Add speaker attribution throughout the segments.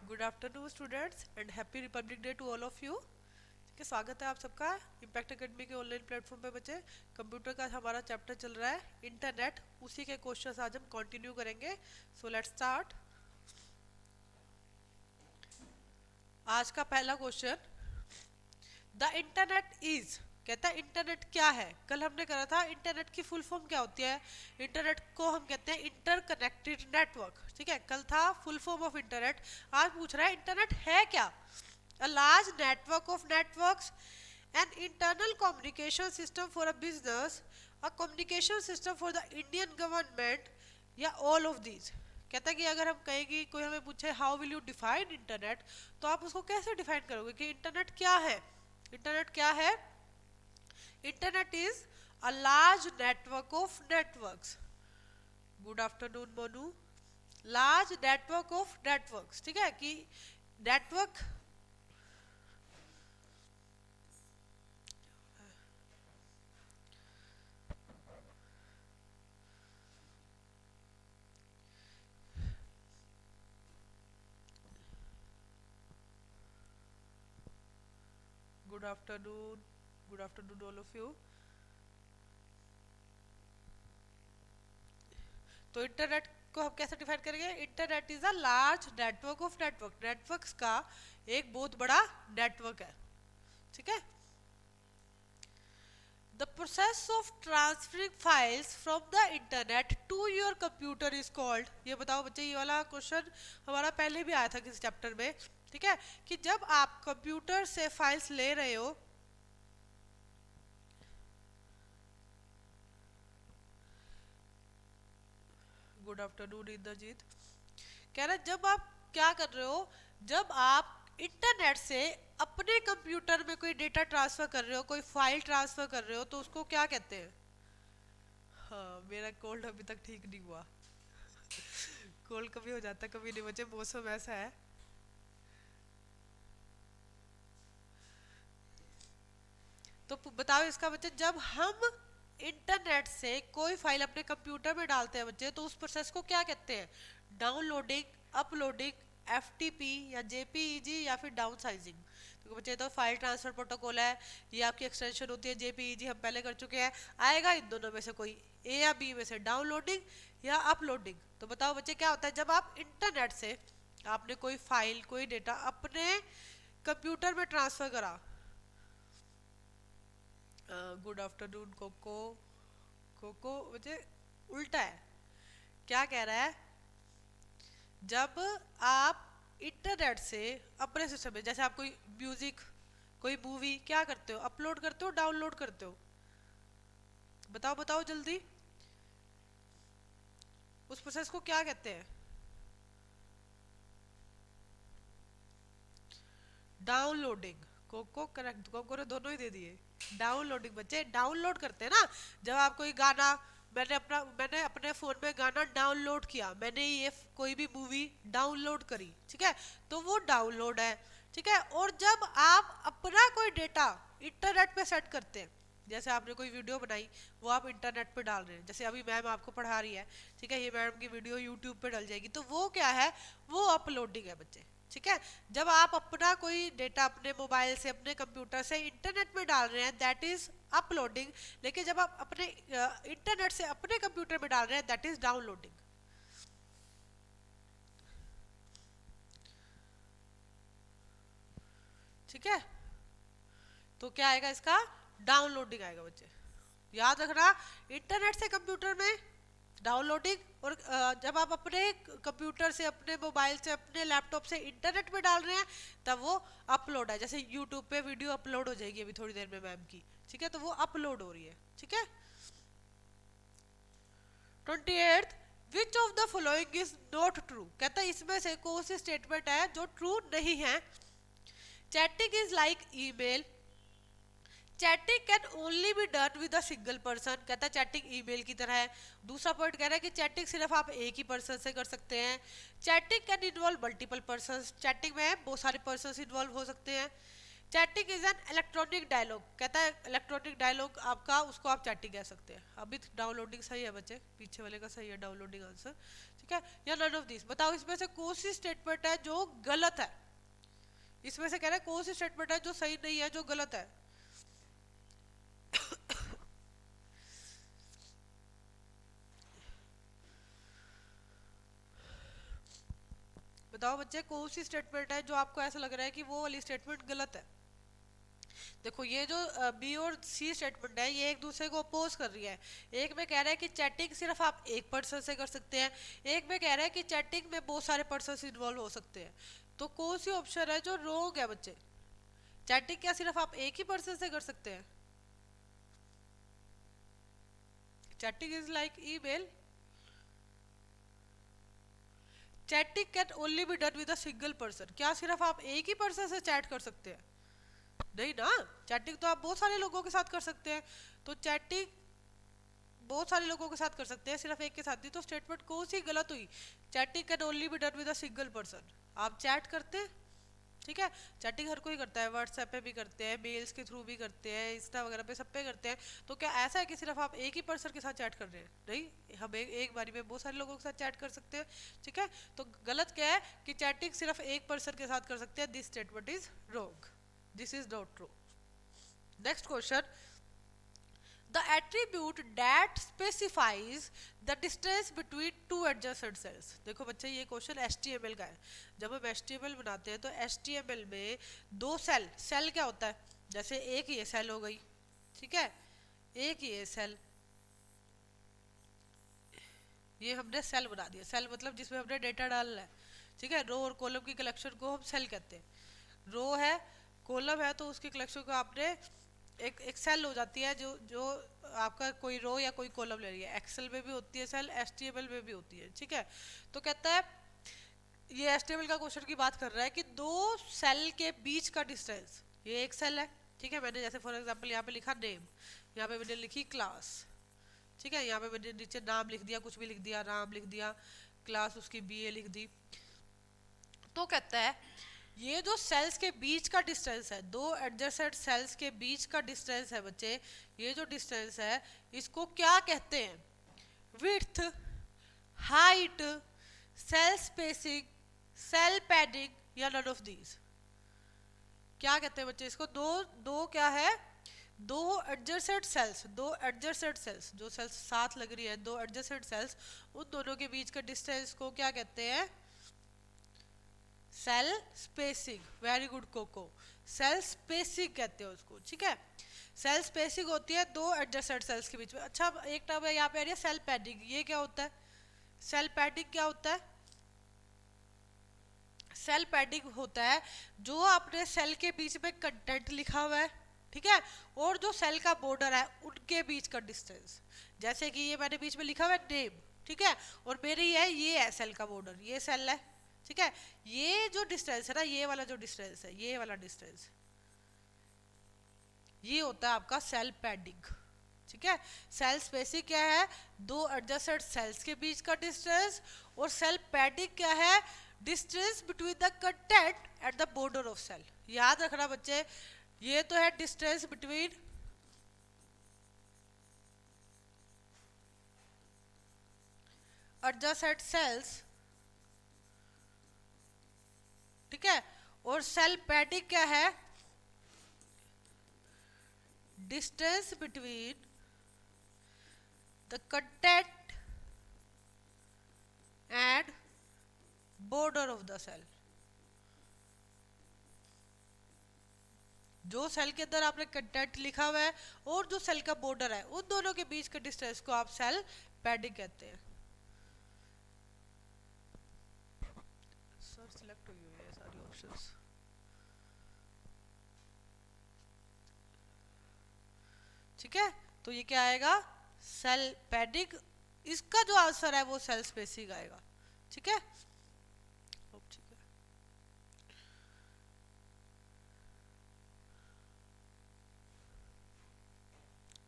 Speaker 1: Good afternoon students and happy Republic Day to all of you. ठीक है, स्वागत है आप सबका इम्पैक्ट एकेडमी के ऑनलाइन प्लेटफॉर्म पे। बच्चे, कंप्यूटर का हमारा चैप्टर चल रहा है इंटरनेट, उसी के क्वेश्चंस आज हम कंटिन्यू करेंगे। So let's start. आज का पहला क्वेश्चन, द इंटरनेट इज, कहता है इंटरनेट क्या है। कल हमने करा था इंटरनेट की फुल फॉर्म क्या होती है। इंटरनेट को हम कहते हैं इंटरकनेक्टेड नेटवर्क। ठीक है, कल था फुल फॉर्म ऑफ इंटरनेट। आज पूछ रहा है इंटरनेट है क्या। A large network of networks, an internal communication system for a business, a communication system for the Indian government, या all of these। कहता है कि अगर हम कहें कि कोई हमें पूछे how will you define internet, तो आप उसको कैसे डिफाइन करोगे कि इंटरनेट क्या है। इंटरनेट क्या है? Internet is a large network of networks. Good afternoon Monu. Large network of networks, ठीक है, कि network. Good afternoon, good afternoon all of you. तो इंटरनेट को हम कैसे डिफाइन करेंगे? Internet is a large network of network. Networks का एक बहुत बड़ा नेटवर्क है। ठीक है। The process of transferring files from the internet to your computer is called. ये बताओ बच्चे, ये वाला क्वेश्चन हमारा पहले भी आया था किसी चैप्टर में। ठीक है, कि जब आप कंप्यूटर से फाइल्स ले रहे हो, गुड आफ्टरनून इंद्रजीत, कह रहे जब आप क्या कर रहे हो, जब आप इंटरनेट से अपने कंप्यूटर में कोई डेटा ट्रांसफर कर रहे हो, कोई फाइल ट्रांसफर कर रहे हो, तो उसको क्या कहते हैं? हाँ, मेरा कोल्ड अभी तक ठीक नहीं हुआ। कोल्ड कभी हो जाता है कभी नहीं, बच्चे मौसम ऐसा है। तो बताओ इसका बच्चे, जब हम इंटरनेट से कोई फाइल अपने कंप्यूटर में डालते हैं बच्चे, तो उस प्रोसेस को क्या कहते हैं? डाउनलोडिंग, अपलोडिंग, एफटीपी या जेपीईजी या फिर डाउन साइजिंग। तो बच्चे, तो फाइल ट्रांसफर प्रोटोकॉल है, ये आपकी एक्सटेंशन होती है जेपीईजी, हम पहले कर चुके हैं। आएगा इन दोनों में से कोई, ए या बी में से, डाउनलोडिंग या अपलोडिंग। तो बताओ बच्चे क्या होता है जब आप इंटरनेट से आपने कोई फाइल, कोई डेटा अपने कंप्यूटर में ट्रांसफर करा। Good afternoon cocoa. कोको मुझे उल्टा है, क्या कह रहा है? जब आप इंटरनेट से अपने सिस्टम में, जैसे आप कोई म्यूजिक, कोई मूवी क्या करते हो, अपलोड करते हो, डाउनलोड करते हो? बताओ बताओ जल्दी, उस प्रोसेस को क्या कहते हैं? डाउनलोडिंग। कोको करेक्ट, कोको ने दोनों ही दे दिए। डाउनलोडिंग बच्चे, डाउनलोड करते हैं ना। जब आप कोई गाना, मैंने अपने फ़ोन में गाना डाउनलोड किया, मैंने ये कोई भी मूवी डाउनलोड करी, ठीक है, तो वो डाउनलोड है। ठीक है, और जब आप अपना कोई डेटा इंटरनेट पे सेट करते हैं, जैसे आपने कोई वीडियो बनाई, वो आप इंटरनेट पे डाल रहे हैं, जैसे अभी मैम आपको पढ़ा रही है, ठीक है, ये मैम की वीडियो यूट्यूब पे डल जाएगी, तो वो क्या है? वो अपलोडिंग है बच्चे। ठीक है, जब आप अपना कोई डेटा अपने मोबाइल से, अपने कंप्यूटर से इंटरनेट में डाल रहे हैं, दैट इज अपलोडिंग। लेकिन जब आप अपने इंटरनेट से अपने कंप्यूटर में डाल रहे हैं, दैट इज डाउनलोडिंग। ठीक है, तो क्या आएगा इसका? डाउनलोडिंग आएगा बच्चे, याद रखना। इंटरनेट से कंप्यूटर में डाउनलोडिंग, और जब आप अपने कंप्यूटर से, अपने मोबाइल से, अपने लैपटॉप से इंटरनेट में डाल रहे हैं, तब वो अपलोड है। जैसे यूट्यूब पे वीडियो अपलोड हो जाएगी अभी थोड़ी देर में मैम की, ठीक है, तो वो अपलोड हो रही है। ठीक है। 28, विच of the following is not true. कहता है इसमें से कौन सी स्टेटमेंट है जो ट्रू नहीं है? Chatting is like email, chatting can only be done with a single person. कहता है चैटिंग ईमेल की तरह है। दूसरा पॉइंट कह रहा है कि चैटिंग सिर्फ आप एक ही पर्सन से कर सकते हैं। Chatting can involve multiple person, chatting में बहुत सारे पर्सन इन्वॉल्व हो सकते हैं। Chatting is an electronic dialogue, कहता है इलेक्ट्रॉनिक डायलॉग आपका, उसको आप चैटिंग कह सकते हैं। अभी डाउनलोडिंग सही है बच्चे, पीछे वाले का सही है डाउनलोडिंग आंसर, ठीक है, या नन ऑफ दिस। बताओ इसमें से कौन सी स्टेटमेंट है जो गलत है, इसमें से कह रहा है कौन सी स्टेटमेंट है जो सही नहीं है, जो गलत है। बताओ बच्चे कौन सी स्टेटमेंट है जो आपको ऐसा लग रहा है कि वो वाली स्टेटमेंट गलत है। देखो ये जो बी और सी स्टेटमेंट है ये एक दूसरे को अपोज कर रही है। एक में कह रहा है कि चैटिंग सिर्फ आप एक पर्सन से कर सकते हैं, एक में कह रहा है कि चैटिंग में बहुत सारे पर्सन इन्वॉल्व हो सकते हैं। तो कौन सी ऑप्शन है जो रॉन्ग है बच्चे? चैटिंग क्या सिर्फ आप एक ही पर्सन से कर सकते हैं? Chatting is like email, chatting can only be done with a single person. क्या सिर्फ आप एक ही पर्सन से चैट कर सकते हैं? नहीं ना, चैटिंग तो आप बहुत सारे लोगों के साथ कर सकते हैं। तो चैटिंग बहुत सारे लोगों के साथ कर सकते हैं, सिर्फ एक के साथ नहीं। तो स्टेटमेंट कौन सी गलत हुई? Chatting can only be done with a single person. आप चैट करते हैं, ठीक है, चैटिंग हर कोई करता है, व्हाट्सएप पे भी करते हैं, मेल्स के थ्रू भी करते हैं, इंस्टा वगैरह पे सब पे करते हैं। तो क्या ऐसा है कि सिर्फ आप एक ही पर्सन के साथ चैट कर रहे हैं? नहीं, हम एक बारी में बहुत सारे लोगों के साथ चैट कर सकते हैं, ठीक है। तो गलत क्या है कि चैटिंग सिर्फ एक पर्सन के साथ कर सकते हैं। This statement is wrong, this is not true. Next question, the attribute that specifies the distance between two adjacent cells। देखो बच्चे ये क्वेश्चन HTML का है। जब हम HTML बनाते हैं तो HTML में दो सेल क्या होता है? जैसे एक ये सेल हो गई, ठीक है, एक ये सेल, ये हमने सेल बना दिया। सेल मतलब जिसमें हमने डेटा डालना है, ठीक है। रो और कॉलम की कलेक्शन को हम सेल कहते हैं। रो है, कॉलम है, तो उसकी कलेक्शन को आपने एक सेल हो जाती है, जो जो आपका कोई रो या कोई कॉलम ले रही है। एक्सेल में भी होती है सेल, HTML में भी होती है, ठीक है। तो कहता है ये HTML का क्वेश्चन की बात कर रहा है कि दो सेल के बीच का डिस्टेंस, ये एक सेल है, ठीक है। मैंने जैसे फॉर एग्जांपल यहाँ पे लिखा नेम, यहाँ पे मैंने लिखी क्लास, ठीक है, यहाँ पे मैंने नीचे नाम लिख दिया, कुछ भी लिख दिया, नाम लिख दिया, क्लास उसकी BA लिख दी। तो कहता है ये जो सेल्स के बीच का डिस्टेंस है, दो एडजेसेंट सेल्स के बीच का डिस्टेंस है बच्चे, ये जो डिस्टेंस है इसको क्या कहते हैं? Width, height, cell spacing, cell padding या नन ऑफ दीज। क्या कहते हैं बच्चे इसको? दो दो क्या है? दो एडजेसेंट सेल्स, दो एडजेसेंट सेल्स, जो सेल्स साथ लग रही है, दो एडजेसेंट सेल्स, उन दोनों के बीच का डिस्टेंस को क्या कहते हैं? Cell spacing. Very good Koko, cell spacing कहते हैं उसको, ठीक है। सेल स्पेसिंग होती है दो एडजेसेंट सेल्स के बीच में। अच्छा, एक टर्म है यहाँ पे आ रही है सेल पैडिंग। ये क्या होता है? सेल पैडिंग क्या होता है? सेल पैडिंग होता है जो अपने सेल के बीच में कंटेंट लिखा हुआ है, ठीक है, और जो सेल का बॉर्डर है उनके बीच का डिस्टेंस। जैसे कि ये मैंने बीच में लिखा हुआ है नेम, ठीक है, और मेरी ये है सेल का बॉर्डर, ये सेल है, ठीक है। ये जो डिस्टेंस है ना, ये वाला जो डिस्टेंस है, ये वाला डिस्टेंस, ये होता है आपका सेल पैडिंग, ठीक है। सेल स्पेसिंग क्या है? दो एडजेसेंट सेल्स के बीच का डिस्टेंस। और सेल पैडिंग क्या है? Distance between the content at the border of cell. याद रखना बच्चे, ये तो है डिस्टेंस बिटवीन एडजेसेंट सेल्स, ठीक है, और सेल पैडिंग क्या है? Distance between the content and border of the cell. जो सेल के अंदर आपने कंटेंट लिखा हुआ है और जो सेल का बॉर्डर है, उन दोनों के बीच के डिस्टेंस को आप सेल पैडिंग कहते हैं। सर सिलेक्ट हुई हुई है सारी ऑप्शंस, ठीक है। तो ये क्या आएगा? Cell padding. इसका जो आंसर है वो सेल स्पेसिंग आएगा, ठीक है।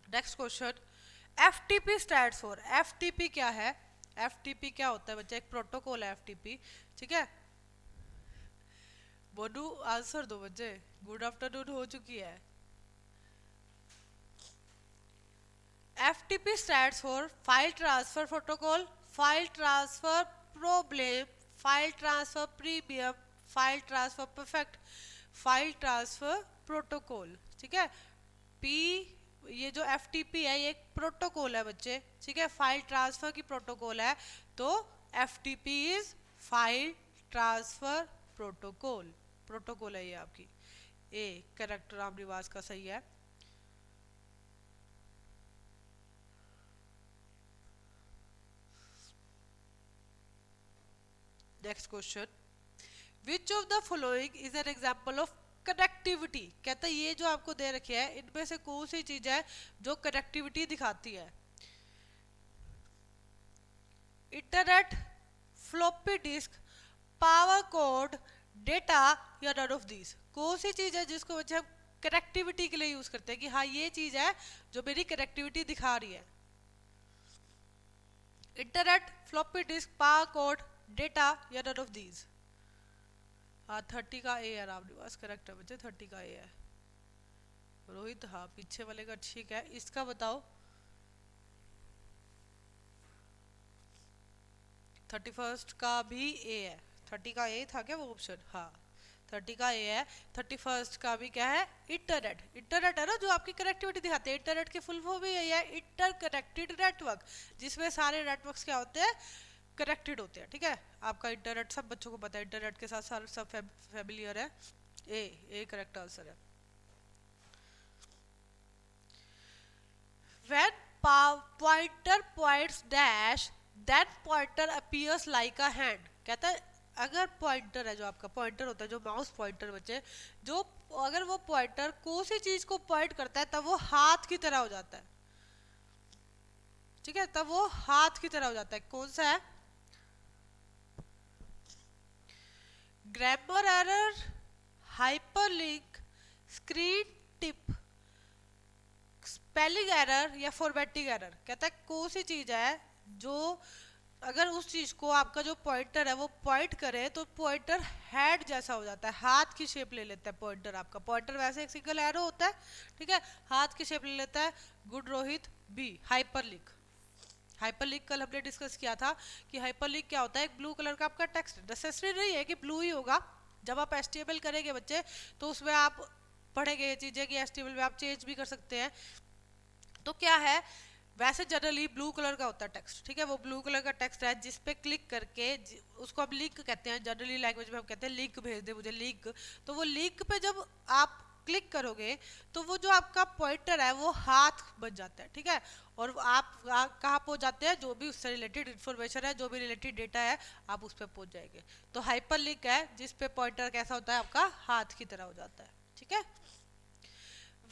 Speaker 1: Next question, FTP stands for. FTP क्या है? FTP क्या होता है बच्चा? एक प्रोटोकॉल है FTP, ठीक है। बोनू आंसर दो बच्चे, गुड आफ्टरनून हो चुकी है। FTP stands for File Transfer Protocol, File Transfer Problem, File Transfer Premium, File Transfer Perfect, File Transfer Protocol। ठीक है, P ये जो FTP है ये एक प्रोटोकॉल है बच्चे, ठीक है, फाइल ट्रांसफर की प्रोटोकॉल है, तो FTP is file transfer protocol, protocol है ये आपकी। ए करेक्ट राम निवास का सही है। Next question, which of the following is an example of connectivity. कहता है ये जो आपको दे रखे है इनमें से कौन सी चीज है जो कनेक्टिविटी दिखाती है। Internet, floppy disk, power code, data, या नन ऑफ दीज। कौन सी चीज है जिसको बच्चे हम कनेक्टिविटी के लिए यूज करते हैं कि हाँ ये चीज है जो मेरी कनेक्टिविटी दिखा रही है। Internet, floppy disk, power code, data, या नन ऑफ दीज। हाँ 30 का ए है आपके पास, करेक्ट है बच्चे, 30 का ए है। रोहित हाँ पीछे वाले का ठीक है, इसका बताओ। 31 का भी ए है, 30 का ए था क्या वो ऑप्शन, हाँ 30 का ए है। 31 का भी क्या है, इंटरनेट। इंटरनेट है ना जो आपकी कनेक्टिविटी दिखाते हैं, इंटरनेट की फुल फॉर्म भी यही है, इंटर कनेक्टेड नेटवर्क, जिसमें सारे नेटवर्क्स क्या होते हैं, कनेक्टेड होते हैं। ठीक है, आपका इंटरनेट सब बच्चों को पता है, इंटरनेट के साथ सारे सब फैमिलियर है। ए करेक्ट आंसर है। When pointer points dash, then pointer appears like a hand। कहता है अगर पॉइंटर है, जो आपका पॉइंटर होता है, जो माउस पॉइंटर बच्चे, जो अगर वो पॉइंटर कौन सी चीज को पॉइंट करता है तब वो हाथ की तरह हो जाता है। ठीक है, तब वो हाथ की तरह हो जाता है। कौन सा है, grammar error, hyperlink, screen tip, spelling error, या फॉर्मेटिंग एरर। कहता है कौन सी चीज है जो अगर उस चीज को आपका जो पॉइंटर है वो पॉइंट करे तो पॉइंटर हेड जैसा हो जाता है, हाथ की शेप ले लेता है पॉइंटर। आपका पॉइंटर वैसे एक सिंगल एरो होता है, ठीक है, हाथ की शेप ले लेता है। Good Rohit, B hyperlink. Hyperlink कल हमने डिस्कस किया था कि हाइपरलिंक क्या होता है, एक ब्लू कलर का आपका टेक्स्ट, नेसेसरी नहीं है कि ब्लू ही होगा। जब आप HTML करेंगे बच्चे तो उसमें आप पढ़ेंगे ये चीजें कि HTML में आप चेंज भी कर सकते हैं। तो क्या है, वैसे जनरली ब्लू कलर का होता है टेक्स्ट, ठीक है, वो ब्लू कलर का टेक्स्ट है जिस पे क्लिक करके उसको हम लिंक कहते हैं, जनरली लैंग्वेज में हम कहते हैं लिंक भेज दे मुझे लिंक। तो वो लिंक पे जब आप क्लिक करोगे तो वो जो आपका पॉइंटर है वो हाथ बन जाता है। ठीक है, और आप कहाँ पहुंच जाते हैं, जो भी उससे रिलेटेड इन्फॉर्मेशन है, जो भी रिलेटेड डेटा है, आप उस पर पहुंच जाएंगे। तो हाइपर लिंक है जिस पे पॉइंटर कैसा होता है, आपका हाथ की तरह हो जाता है। ठीक है,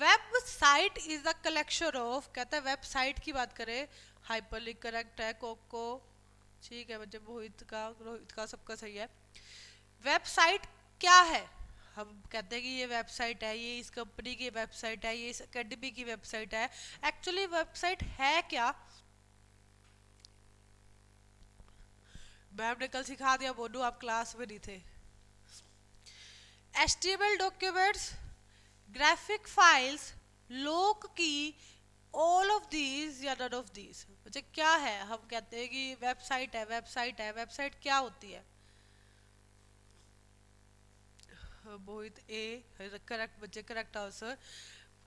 Speaker 1: website is the collection of, कहता है वेबसाइट की बात करें, हाइपरलिंक करेक्ट है, कोको ठीक है बच्चे, रोहित का सबका सही है। वेबसाइट क्या है, हम कहते हैं कि ये वेबसाइट है, ये इस कंपनी की वेबसाइट है, ये इस एकेडमी की वेबसाइट है। एक्चुअली वेबसाइट है क्या, मैम ने कल सिखा दिया, बोलू आप क्लास में नहीं थे। HTML documents, graphic files, log की, ऑल ऑफ दीज या नन ऑफ दीज। बच्चे क्या है, हम कहते हैं कि वेबसाइट है, वेबसाइट है, वेबसाइट क्या होती है। मोहित ए करेक्ट बच्चे, करेक्ट आंसर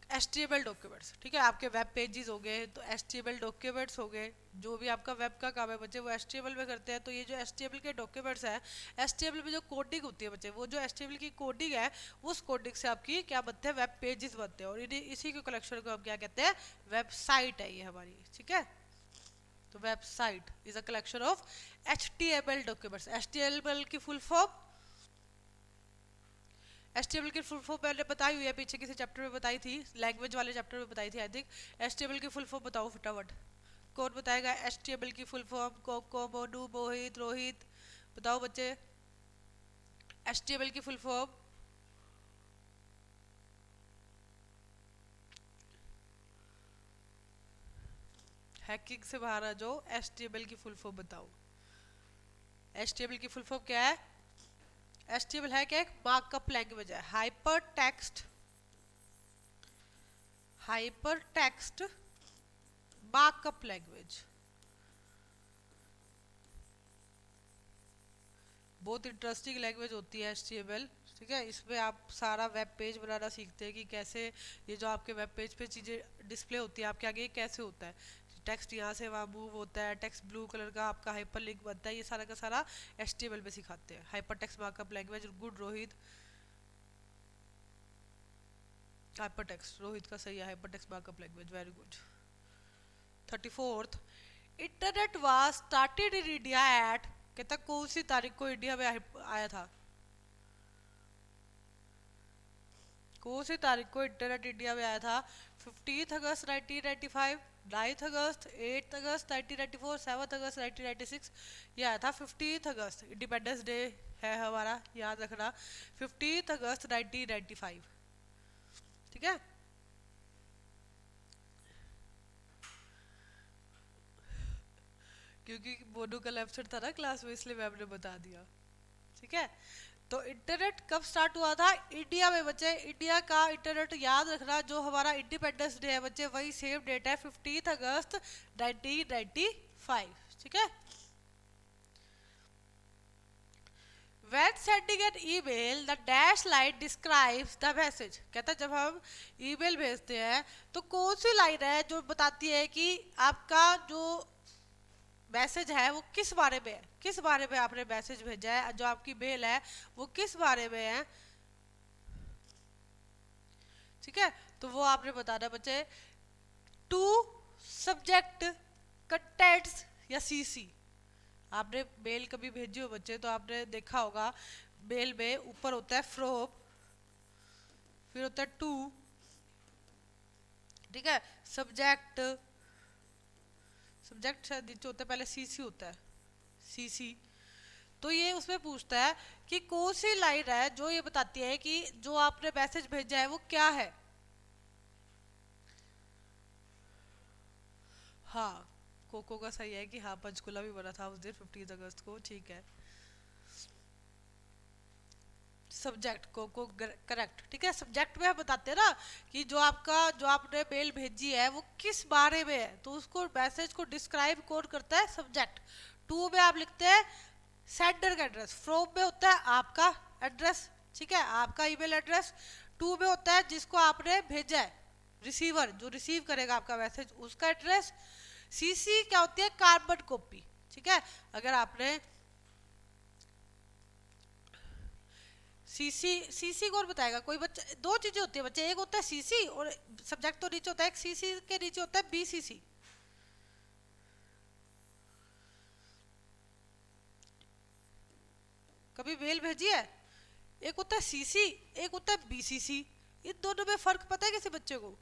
Speaker 1: HTML डॉक्यूमेंट्स। ठीक है, आपके वेब पेजेस हो गए तो HTML डॉक्यूमेंट्स हो गए, जो भी आपका वेब का काम है बच्चे वो HTML में करते हैं। तो ये जो HTML के डॉक्यूमेंट्स हैं, HTML में जो कोडिंग होती है बच्चे, वो जो HTML की कोडिंग है उस कोडिंग से आपकी क्या बनते हैं, वेब पेजेस बनते हैं, और इसी के कलेक्शन को हम क्या कहते हैं, वेबसाइट है ये हमारी। ठीक है, तो website is a collection of HTML documents. HTML की फुल फॉर्म, HTML की फुल फॉर्म मैंने बताई हुई है, पीछे किसी चैप्टर में बताई थी, लैंग्वेज वाले चैप्टर में बताई थी आई थिंक। HTML की फुल फॉर्म बताओ फटाफट, कौन बताएगा HTML की फुल फॉर्म, कोको, मोनू, मोहित, रोहित, बताओ बच्चे HTML की फुल फॉर्म। हैकिंग से बाहर आ जाओ, HTML की फुल फॉर्म बताओ। HTML की फुल फॉर्म क्या है, HTML है क्या? एक मार्कअप लैंग्वेज है, हाइपर टेक्स्ट मार्कअप लैंग्वेज। बहुत इंटरेस्टिंग लैंग्वेज होती है HTML। ठीक है, इसमें आप सारा वेब पेज बनाना सीखते हैं कि कैसे ये जो आपके वेब पेज पे चीज़ें डिस्प्ले होती है आपके आगे, कैसे होता है। टेक्स्ट यहाँ से वहाँ मूव होता है, टेक्स्ट ब्लू कलर का आपका हाइपर लिंक बनता है, ये सारा का सारा HTML में सिखाते हैं। Hyper text markup language, good Rohit. Hyper text Rohit का सही है, hyper text markup language, very good. 34th, internet was started in India at, कहता कौन सी तारीख को इंडिया में आया था? कौन सी तारीख को इंटरनेट इंडिया में आया था? 15 अगस्त 1995, 9 अगस्त, 8 अगस्त 1994, 7 अगस्त 1996। ये आया था 15 अगस्त। इंडिपेंडेंस डे है हमारा, याद रखना, 15 अगस्त 1995। ठीक है, क्योंकि मोनू का एब्सेंट था ना क्लास में, इसलिए मैम ने बता दिया। ठीक है, तो इंटरनेट कब स्टार्ट हुआ था? इंडिया में बच्चे। इंडिया का इंटरनेट याद रखना, जो हमारा इंडिपेंडेंस डे है बच्चे, वही सेम डेट है, 15 अगस्त 1995। ठीक है, When sending an email, the dash line describes the message। कहता है जब हम ईमेल भेजते हैं तो कौन सी लाइन है जो बताती है कि आपका जो मैसेज है वो किस बारे में है, किस बारे में आपने मैसेज भेजा है, जो आपकी मेल है वो किस बारे में है। ठीक है, तो वो आपने बताना बच्चे। टू, सब्जेक्ट, कंटेंट्स या सीसी। आपने मेल कभी भेजी हो बच्चे तो आपने देखा होगा, मेल में ऊपर होता है फ्रॉम, फिर होता है टू, ठीक है, सब्जेक्ट, सब्जेक्ट शायद नीचे होता है, पहले सीसी होता है, सीसी। तो ये उसमें पूछता है कि कौन सी लाइन है जो ये बताती है कि जो आपने मैसेज भेजा है वो क्या है। हाँ, कोको का सही है कि हाँ पंचकुला भी बना था उस दिन 15 अगस्त को। ठीक है, सब्जेक्ट को करेक्ट। ठीक है, सब्जेक्ट में हम बताते हैं ना कि जो आपने मेल भेजी है वो किस बारे में है, तो उसको मैसेज को डिस्क्राइब कौन करता है? सब्जेक्ट। टू में आप लिखते हैं सेंडर का एड्रेस, फ्रॉम में होता है आपका एड्रेस, ठीक है, आपका ईमेल एड्रेस। टू में होता है जिसको आपने भेजा है, रिसीवर, जो रिसीव करेगा आपका मैसेज, उसका एड्रेस। सीसी क्या होती है? Carbon copy. ठीक है, अगर आपने सीसी कौन बताएगा? कोई बच्चा, दो चीजें होती है बच्चे, एक होता है सीसी और सब्जेक्ट तो नीचे होता है, एक सीसी के नीचे होता है बीसीसी। कभी मेल भेजी है? एक होता है सीसी, एक होता है बीसीसी। इन दोनों में फर्क पता है किसी बच्चे को?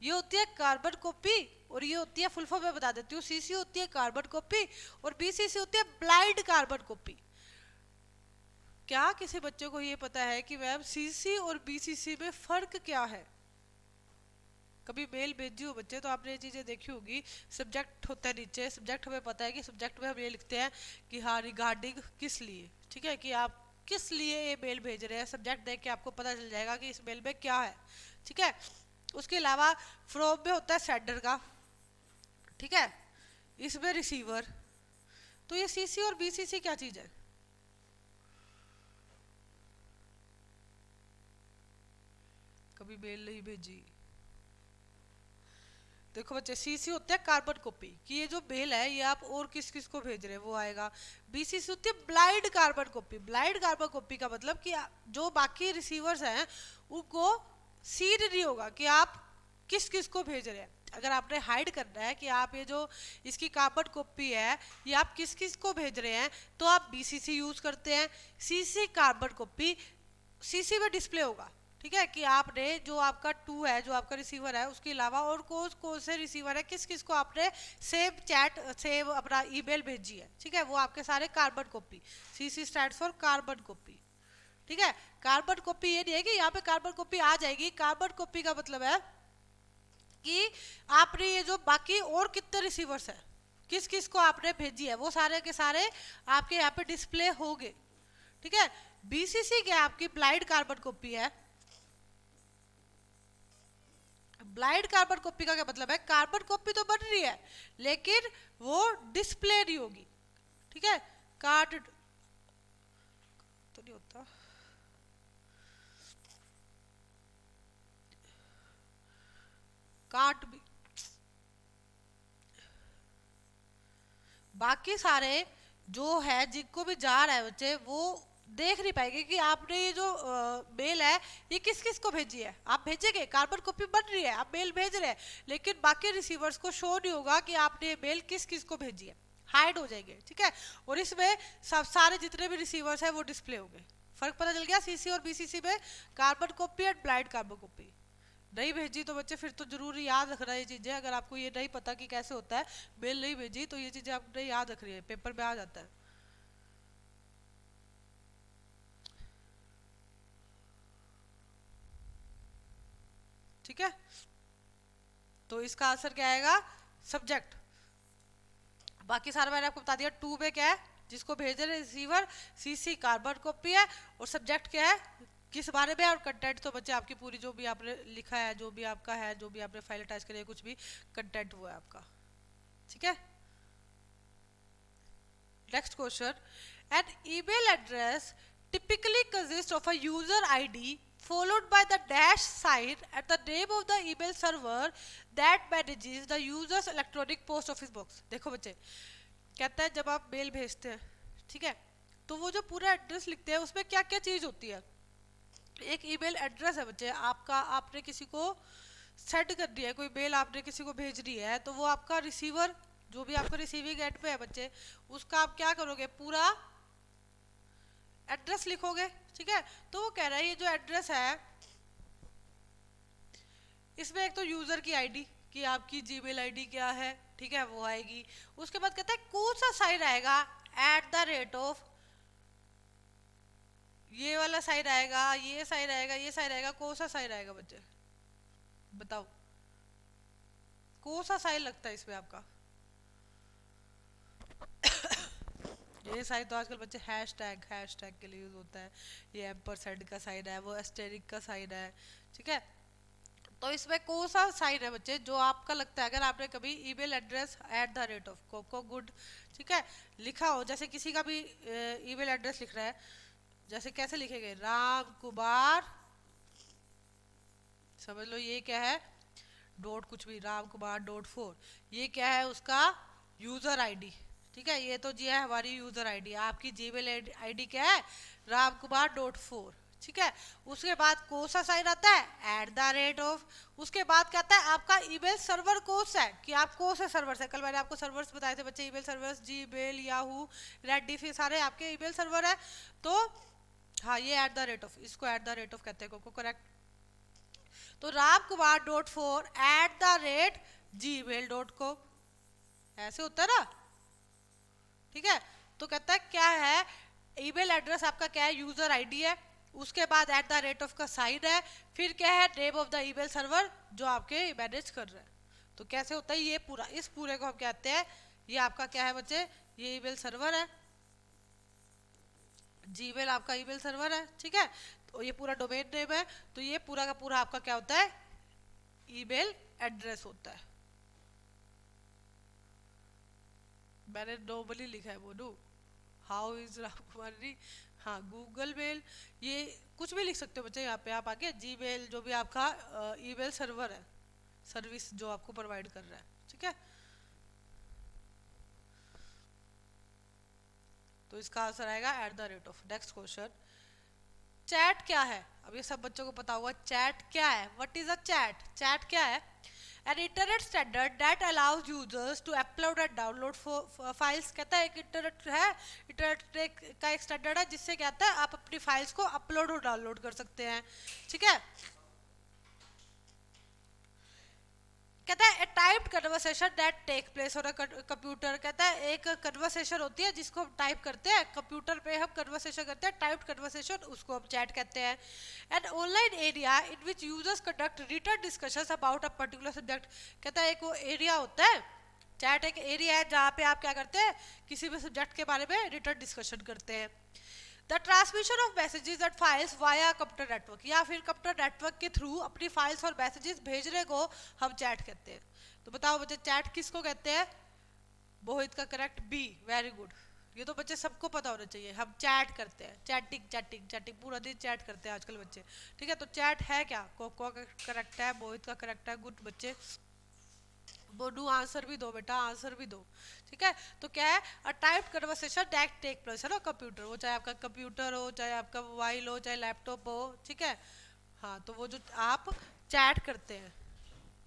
Speaker 1: ये होती है कार्बन कॉपी और ये होती है, फुल फॉर्म में बता देती हूँ, सीसी होती है कार्बन कॉपी और बीसीसी होती है ब्लाइंड कार्बन कॉपी। क्या किसी बच्चे को ये पता है कि मैम सीसी और बीसीसी में फर्क क्या है? कभी मेल भेजी हो बच्चे तो आपने ये चीजें देखी होगी। सब्जेक्ट होता है नीचे, सब्जेक्ट हमें पता है कि सब्जेक्ट में हम ये लिखते हैं कि हाँ रिगार्डिंग किस लिए, ठीक है, कि आप किस लिए ये मेल भेज रहे हैं। सब्जेक्ट देख के आपको पता चल जाएगा कि इस मेल में क्या है। ठीक है, उसके अलावा फ्रॉम में होता है सेंडर का, ठीक है, इसमें रिसीवर। तो ये सीसी और बीसीसी क्या चीज है? कभी मेल नहीं भेजी? देखो बच्चे, सीसी होता है कार्बन कॉपी, कि ये जो मेल है ये आप और किस किस को भेज रहे हैं वो आएगा। बीसीसी होती है blind carbon copy. Blind carbon copy का मतलब कि जो बाकी रिसीवर्स हैं उनको सीड नहीं होगा कि आप किस किस को भेज रहे हैं। अगर आपने हाइड करना है कि आप ये जो इसकी कार्बन कॉपी है ये आप किस किस को भेज रहे हैं, तो आप बीसीसी यूज करते हैं। सीसी कार्बन कॉपी सीसी में डिस्प्ले होगा, ठीक है, कि आपने जो आपका टू है, जो आपका रिसीवर है, उसके अलावा और कौन से रिसीवर है, किस किस को आपने सेम चैट, सेम अपना ईमेल भेजी है, ठीक है, वो आपके सारे carbon copy. CC stands for carbon copy. ठीक है, कार्बन कॉपी ये नहीं है कि यहाँ पे कार्बन कॉपी आ जाएगी। कार्बन कॉपी का मतलब है कि आपने ये जो बाकी और कितने रिसीवर्स है, किस किस को आपने भेजी है, वो सारे के सारे आपके यहाँ पे डिस्प्ले होंगे। ठीक है, बीसीसी क्या है, आपकी ब्लाइंड कार्बन कॉपी है। ब्लाइंड कार्बन कॉपी का क्या मतलब है, कार्बन कॉपी तो बन रही है लेकिन वो डिस्प्ले नहीं होगी, ठीक है। कार्ड तो नहीं होता, कांट भी, बाकी सारे जो है जिनको भी जा रहा है बच्चे वो देख नहीं पाएंगे कि आपने ये जो मेल है ये किस किस को भेजी है। आप भेजेंगे, कार्बन कॉपी बन रही है, आप मेल भेज रहे हैं, लेकिन बाकी रिसीवर्स को शो नहीं होगा कि आपने मेल किस किस को भेजी है, हाइड हो जाएंगे, ठीक है। और इसमें सब सारे जितने भी रिसीवर्स है वो डिस्प्ले होंगे। फर्क पता चल गया सीसी और बीसीसी में, carbon copy and blind carbon copy. नहीं भेजी तो बच्चे फिर तो जरूरी याद रखना ये चीज़ें, अगर आपको ये नहीं पता कि कैसे होता है, मेल नहीं भेजी तो ये चीज़ें आपने याद रख रही है, पेपर में आ जाता है, ठीक है। तो इसका आंसर क्या आएगा, सब्जेक्ट। बाकी सारा मैंने आपको बता दिया। टू में क्या है, जिसको भेज रहे रिसीवर, सीसी कार्बन कॉपी है, और सब्जेक्ट क्या है, किस बारे में, और कंटेंट तो बच्चे आपकी पूरी जो भी आपने लिखा है, जो भी आपका है, जो भी आपने फाइल अटैच करी है, कुछ भी कंटेंट वो है आपका, ठीक है। Next question, an email address typically consists of a user ID followed by the dash sign at the name of the email server that manages the user's electronic post office box। देखो बच्चे, कहता है जब आप mail भेजते हैं, ठीक है, तो वो जो पूरा एड्रेस लिखते हैं उसमें क्या क्या चीज़ होती है। एक ईमेल एड्रेस है बच्चे आपका, आपने किसी को सेंड कर दिया है, कोई मेल आपने किसी को भेज दी है, तो वो आपका रिसीवर जो भी आपका रिसीविंग एंड पे है बच्चे, उसका आप क्या करोगे, पूरा एड्रेस लिखोगे, ठीक है। तो वो कह रहा है ये जो एड्रेस है इसमें एक तो यूजर की आईडी कि आपकी जीमेल आईडी क्या है, ठीक है, वो आएगी। उसके बाद कहता है कौन सा साइन आएगा, एट द रेट ऑफ, ये वाला साइन आएगा, ये साइन आएगा, ये साइन आएगा, कौन सा साइन आएगा बच्चे बताओ, कौन सा साइन लगता है इसमें आपका। ये साइन तो आजकल बच्चे हैश टैग के लिए यूज होता है, ये एम्परसेंड का साइन है, वो एस्टेरिक का साइन है, ठीक है। तो इसमें कौन सा साइन है बच्चे जो आपका लगता है, अगर आपने कभी email address at the rate of Koko good, ठीक है, लिखा हो, जैसे किसी का भी ईमेल एड्रेस लिख रहा है, जैसे कैसे लिखेंगे, राम कुमार, समझ लो ये क्या है, डॉट कुछ भी, राम कुमार .4, ये क्या है उसका यूजर आईडी, ठीक है। ये तो जी है हमारी यूजर आईडी, आपकी जीमेल आईडी क्या है, राम कुमार .4, ठीक है। उसके बाद कौन सा साइन आता है, एट द रेट ऑफ, उसके बाद कहता है आपका ईमेल सर्वर कौन सा है, कि आप कौन से सर्वर से, कल मैंने आपको सर्वर्स बताए थे बच्चे, email servers, Gmail, Yahoo, Rediff, सारे आपके ईमेल सर्वर है। तो हाँ ये एट द रेट ऑफ, इसको एट द रेट ऑफ कहते हैं, को करेक्ट। तो राम कुमार .4 @gmail.com, ऐसे होता है ना, ठीक है। तो कहता है क्या है, ईमेल एड्रेस आपका क्या है, यूजर आईडी है, उसके बाद एट द रेट ऑफ का साइन है, फिर क्या है, name of the email server जो आपके मैनेज कर रहे हैं। तो कैसे होता है ये पूरा, इस पूरे को हम कहते हैं, ये आपका क्या है बच्चे, ये ईमेल सर्वर है, जीमेल आपका ईमेल सर्वर है, ठीक है। तो ये पूरा डोमेन नेम है, तो ये पूरा का पूरा आपका क्या होता है, ईमेल एड्रेस होता है। मैंने नॉर्मली लिखा है बोलू, हाउ इज राम कुमारी, हाँ गूगल मेल, ये कुछ भी लिख सकते हो बच्चे, यहाँ पे आप आके जीमेल जो भी आपका ईमेल सर्वर है, सर्विस जो आपको प्रोवाइड कर रहा है, ठीक है। तो इसका आंसर आएगा eight the rate of. Next question, chat क्या है, अब ये सब बच्चों को पता होगा चैट क्या है, what is a chat, chat क्या है, an internet standard that allows users to upload and download files। कहता है एक इंटरनेट है, इंटरनेट का एक स्टैंडर्ड है जिससे क्या होता है आप अपनी फाइल्स को अपलोड और डाउनलोड कर सकते हैं, ठीक है। कहता है typed conversation that take place on a computer, कहता है एक कन्वर्सेशन होती है जिसको हम टाइप करते हैं, कंप्यूटर पे हम कन्वर्सेशन करते हैं, टाइप्ड कन्वर्सेशन उसको हम चैट कहते हैं। And online area in which users conduct return discussions about a particular subject, कहता है एक वो एरिया होता है, चैट एक एरिया है जहाँ पे आप क्या करते हैं, किसी भी सब्जेक्ट के बारे में रिटर्न डिस्कशन करते हैं। The transmission of messages and files via computer network, या फिर कंप्यूटर नेटवर्क के थ्रू अपनी फाइल्स और मैसेजेस भेजने को हम चैट कहते हैं। तो बताओ बच्चे चैट किसको कहते हैं? मोहित का करेक्ट बी, वेरी गुड। ये तो बच्चे सबको पता होना चाहिए, हम चैट करते हैं, चैटिंग चैटिंग चैटिंग, पूरा दिन चैट करते हैं आजकल बच्चे। ठीक है, तो चैट है क्या? कोको का करेक्ट है, मोहित का करेक्ट है, गुड बच्चे। बोनू आंसर भी दो बेटा, आंसर भी दो। ठीक है, तो क्या है? A typed conversation that take place है ना कंप्यूटर, वो चाहे आपका कंप्यूटर हो, चाहे आपका मोबाइल हो, चाहे लैपटॉप हो। ठीक है, हाँ, तो वो जो आप चैट करते हैं,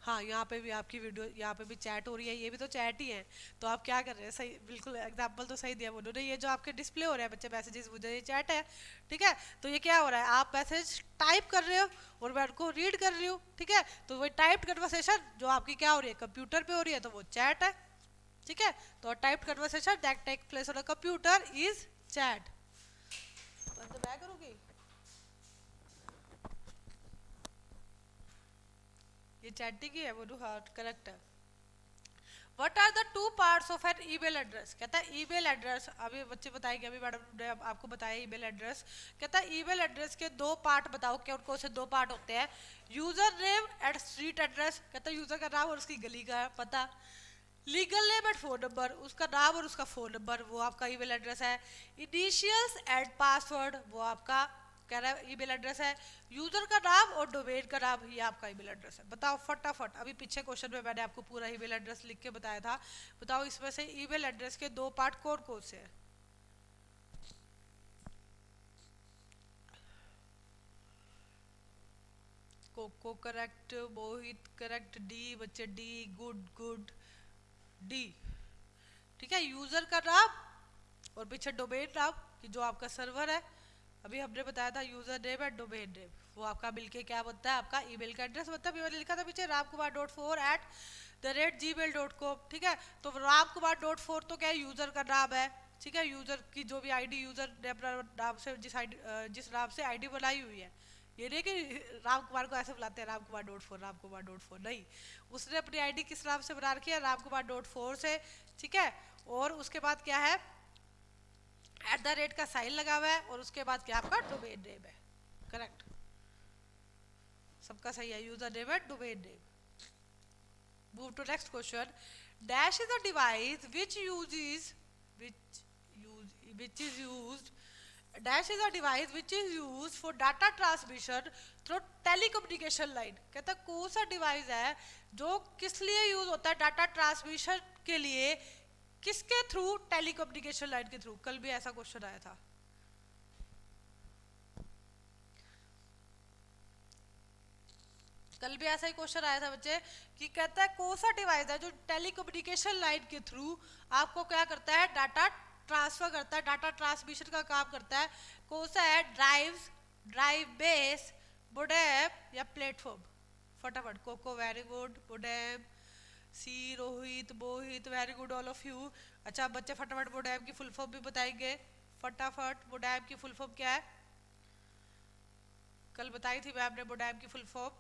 Speaker 1: हाँ, यहाँ पे भी आपकी वीडियो, यहाँ पे भी चैट हो रही है, ये भी तो चैट ही है। तो आप क्या कर रहे हैं? सही, बिल्कुल एग्जाम्पल तो सही दिया बोलो नहीं, ये जो आपके डिस्प्ले हो रहा है बच्चे मैसेजेस, मुझे ये चैट है। ठीक है, तो ये क्या हो रहा है? आप मैसेज टाइप कर रहे हो और मैं उनको रीड कर रही हूँ। ठीक है, तो वो टाइप्ड कन्वर्सेशन जो आपकी क्या हो रही है? कंप्यूटर पे हो रही है, तो वो चैट है। ठीक है, तो typed conversation that take place on a computer is chat. मैं करूँगी ये चैटिंग ही है बोलू, हाँ करेक्ट है। What are the two parts of an email address? कहता है ईमेल एड्रेस, अभी बच्चे बताएंगे, अभी मैडम ने आपको बताया ईमेल एड्रेस। कहता है ईमेल एड्रेस के दो पार्ट बताओ, क्या उनको से दो पार्ट होते हैं? User name and street address, कहता है यूजर का नाम और उसकी गली का पता। Legal name and phone number, उसका नाम और उसका फोन नंबर, वो आपका ईमेल एड्रेस है। इनिशियल्स एंड पासवर्ड, वो आपका कह रहा है ईमेल एड्रेस है। यूजर का नाम और डोमेन का नाम, ये आपका ईमेल एड्रेस है। बताओ फटाफट, अभी पीछे क्वेश्चन में मैंने आपको पूरा ईमेल एड्रेस लिख के बताया था। बताओ इसमें से ईमेल एड्रेस के दो पार्ट कौन कौन से हैं? कोको करेक्ट, मोहित करेक्ट, डी बच्चे डी, गुड गुड, डी। ठीक है, यूजर का नाम और पीछे डोमेन नाम कि जो आपका सर्वर है। अभी हमने बताया था user name and domain name, वो आपका मिलके क्या बनता है? आपका ईमेल का एड्रेस बनता है। मैंने लिखा था पीछे ramkumar.4@gmail.com। ठीक है, तो ramkumar.4 तो क्या है? यूजर का नाम है। ठीक है, यूजर की जो भी आईडी, यूजर ने अपना नाम से जिस नाम से आईडी बनाई हुई है, ये नहीं कि राम कुमार को ऐसे बुलाते हैं रामकुमार.4, रामकुमार.4 नहीं, उसने अपनी आईडी किस नाम से बना रखी है? रामकुमार.4 से। ठीक है, और उसके बाद क्या है? @ का साइन लगा हुआ है, और उसके बाद क्या आपका डोमेन नेम है। करेक्ट, सबका सही है, user name and domain name. Move to next question. Dash is a device which is used dash is a device which is used for data transmission through telecommunication line। कहता है कौन सा device है जो किस लिए यूज होता है? डाटा ट्रांसमिशन के लिए। किसके थ्रू? टेलीकम्युनिकेशन लाइन के थ्रू। कल भी ऐसा क्वेश्चन आया था। कल भी ऐसा ही क्वेश्चन आया था बच्चे कि कहता है कौन सा डिवाइस है जो टेलीकम्युनिकेशन लाइन के थ्रू आपको क्या करता है? डाटा ट्रांसफर करता है, डाटा ट्रांसमिशन का काम करता है। कौन सा है? ड्राइव बेस, मोडेम या प्लेटफॉर्म? फटाफट, Koko very good, modem, C Rohit, Mohit very good all of you. अच्छा बच्चे फटाफट मोडेम की फुल फॉर्म भी बताएंगे। फटाफट, मोडेम की फुल फॉर्म क्या है? कल बताई थी मैम ने मोडेम की फुल फॉर्म।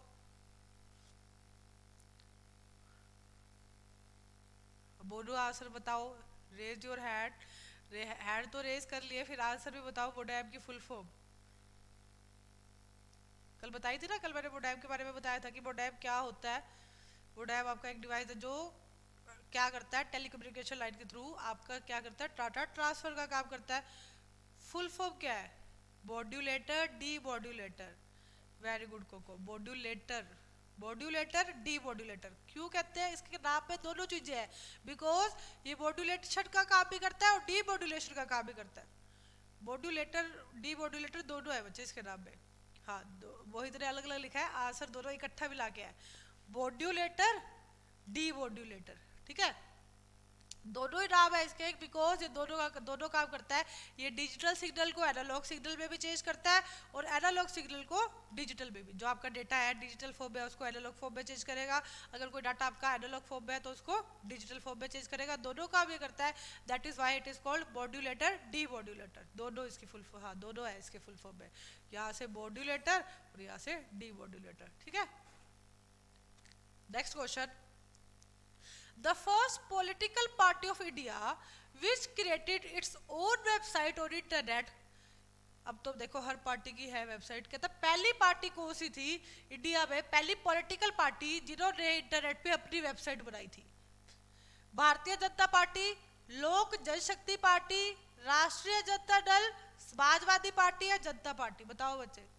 Speaker 1: बोलो आंसर बताओ, रेज योर हैंड। हैंड तो रेज कर लिए, फिर आंसर भी बताओ मोडेम की फुल फॉर्म। कल बताई थी ना, कल मैंने मोडेम के बारे में बताया था कि मोडेम क्या होता है। मोडेम आपका एक डिवाइस है जो क्या करता है? टेलीकम्युनिकेशन लाइन के थ्रू आपका क्या करता है? डाटा ट्रांसफर का काम करता है। फुल फॉर्म क्या है? Modulator, demodulator. Very good Koko, modulator, modulator, demodulator. क्यों कहते हैं? इसके नाम में दोनों चीजें हैं, बिकॉज ये मॉड्यूलेशन का काम भी करता है और डी मॉड्यूलेशन का काम भी करता है। मॉड्यूलेटर, डी मॉड्यूलेटर दोनों है बच्चे इसके नाम में। हाँ, मोहित ने अलग अलग लिखा है, आंसर दोनों इकट्ठा मिला के है, मॉड्यूलेटर, डी मॉड्यूलेटर। ठीक है, दोनों ही नाम है इसके, बिकॉज ये दोनों काम करता है। ये डिजिटल सिग्नल को एनालॉग सिग्नल में भी चेंज करता है और एनालॉग सिग्नल को डिजिटल में भी। जो आपका डेटा है डिजिटल फॉर्म में है उसको एनालॉग फॉर्म में चेंज करेगा, अगर कोई डाटा आपका एनालॉग फॉर्म में है तो उसको डिजिटल फॉर्म में चेंज करेगा। दोनों काम ये करता है, that is why it is called modulator, D modulator. दोनों इसकी फुल, हाँ दोनों है इसके फुल फॉर्म में, यहाँ से मॉड्यूलेटर और यहाँ से डी मॉड्यूलेटर। ठीक है, next question. The first political party of India which created its own website on internet अब तो देखो हर पार्टी की है वेबसाइट। कहता पहली पार्टी कौन सी थी इंडिया में, पहली पॉलिटिकल पार्टी जिन्होंने इंटरनेट पे अपनी वेबसाइट बनाई थी? भारतीय जनता पार्टी, लोक जनशक्ति पार्टी, राष्ट्रीय जनता दल, समाजवादी पार्टी या जनता पार्टी? बताओ बच्चे।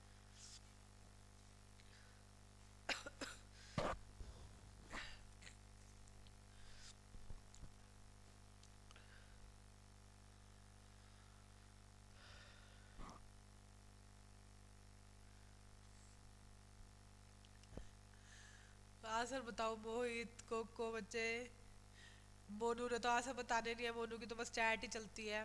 Speaker 1: आंसर बताओ मोहित, को बच्चे। मोनू ने तो आंसर बताने नहीं है, मोनू की तो बस चैट ही चलती है।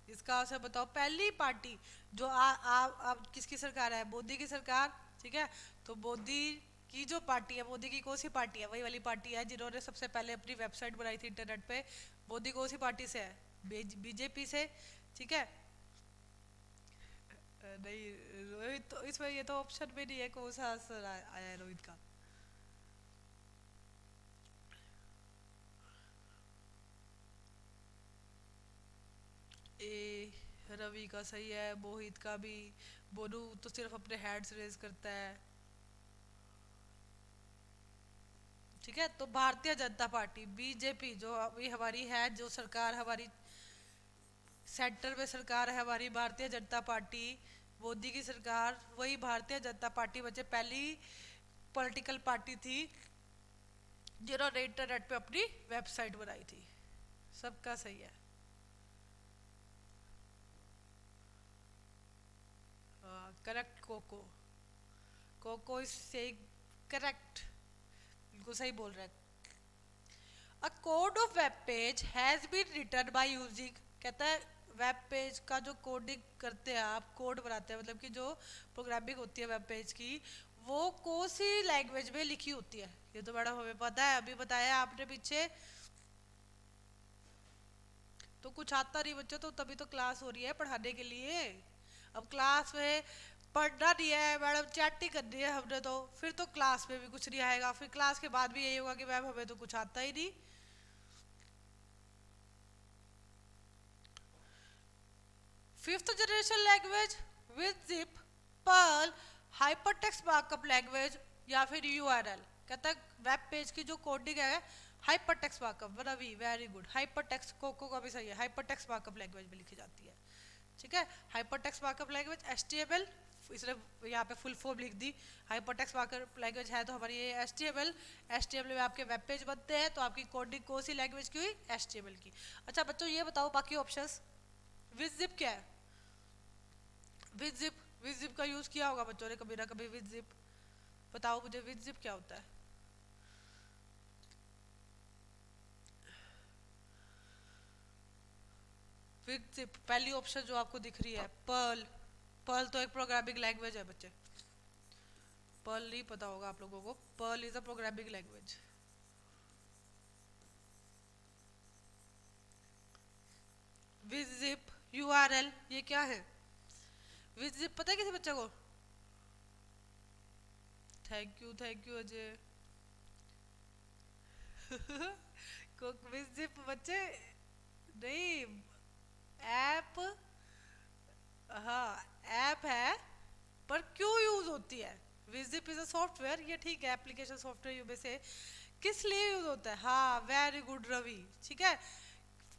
Speaker 1: इसका आंसर बताओ। पहली पार्टी जो अब किसकी सरकार है? मोदी की सरकार। ठीक है, तो मोदी की जो पार्टी है, मोदी की कौन सी पार्टी है? वही वाली पार्टी है जिन्होंने सबसे पहले अपनी वेबसाइट बनाई थी इंटरनेट पे। मोदी कौन सी पार्टी से है? बीजेपी से। ठीक है। नहीं, रोहित तो इसमें ये तो ऑप्शन में नहीं है कौन सा आंसर आया है रोहित का। ए रवि का सही है, मोहित का भी। बोनू तो सिर्फ अपने हैंड्स रेज करता है। ठीक है, तो भारतीय जनता पार्टी बीजेपी जो अभी हमारी है, जो सरकार हमारी सेंटर में सरकार है हमारी, भारतीय जनता पार्टी, मोदी की सरकार, वही भारतीय जनता पार्टी बच्चे पहली पॉलिटिकल पार्टी थी जिन्होंने इंटरनेट पे अपनी वेबसाइट बनाई थी। सबका सही है। करेक्ट कोको। कोको इज से करेक्ट, बिल्कुल सही बोल रहा है। A code of web page has been written by using. कहता है वेब पेज का जो कोडिंग करते हैं आप, कोड बनाते हैं, मतलब कि जो प्रोग्रामिंग होती है वेब पेज की, वो कौन सी लैंग्वेज में लिखी होती है? ये तो मैडम हमें पता है, अभी बताया आपने पीछे। तो कुछ आता नहीं बच्चों, तो तभी तो क्लास हो रही है पढ़ाने के लिए। अब क्लास में पढ़ना नहीं है मैडम, चैटिंग करनी है हमने, तो फिर तो क्लास में भी कुछ नहीं आएगा, फिर क्लास के बाद भी यही होगा कि मैम हमें तो कुछ आता ही नहीं। Fifth generation language with zip, Perl, hypertext markup language या फिर यूआरएल? कहता है वेब पेज की जो कोडिंग है hypertext markup, Ravi very good. Hypertext Koko का भी सही है, हाइपरटेक्स्ट मार्कअप लैंग्वेज में लिखी जाती है। ठीक है, हाइपरटेक्स्ट मार्कअप लैंग्वेज एचटीएमएल, इसने यहाँ पे फुल फॉर्म लिख दी। हाइपरटेक्स्ट मार्कअप लैंग्वेज है तो हमारी ये एचटीएमएल, एचटीएमएल में आपके वेब पेज बनते हैं, तो आपकी कोडिंग कौन सी लैंग्वेज की हुई? एचटीएमएल की। अच्छा बच्चों ये बताओ बाकी ऑप्शंस। विजिप क्या है? विजिप, विजिप का यूज किया होगा बच्चों ने कभी ना कभी। विजिप बताओ मुझे, विजिप क्या होता है? विजिप पहली ऑप्शन जो आपको दिख रही है, पर्ल। पर्ल तो एक प्रोग्रामिंग लैंग्वेज है बच्चे, पर्ल नहीं पता होगा आप लोगों को। Perl is a programming language. WinZip, URL, ये क्या है? विजिप पता है किसी बच्चे को? Thank you Ajay. को विजिप बच्चे नहीं, ऐप। हाँ ऐप है, पर क्यों यूज होती है? विजिप इज अ सॉफ्टवेयर, ये ठीक है एप्लीकेशन सॉफ्टवेयर में से। किस लिए यूज होता है? हाँ वेरी गुड रवि। ठीक है,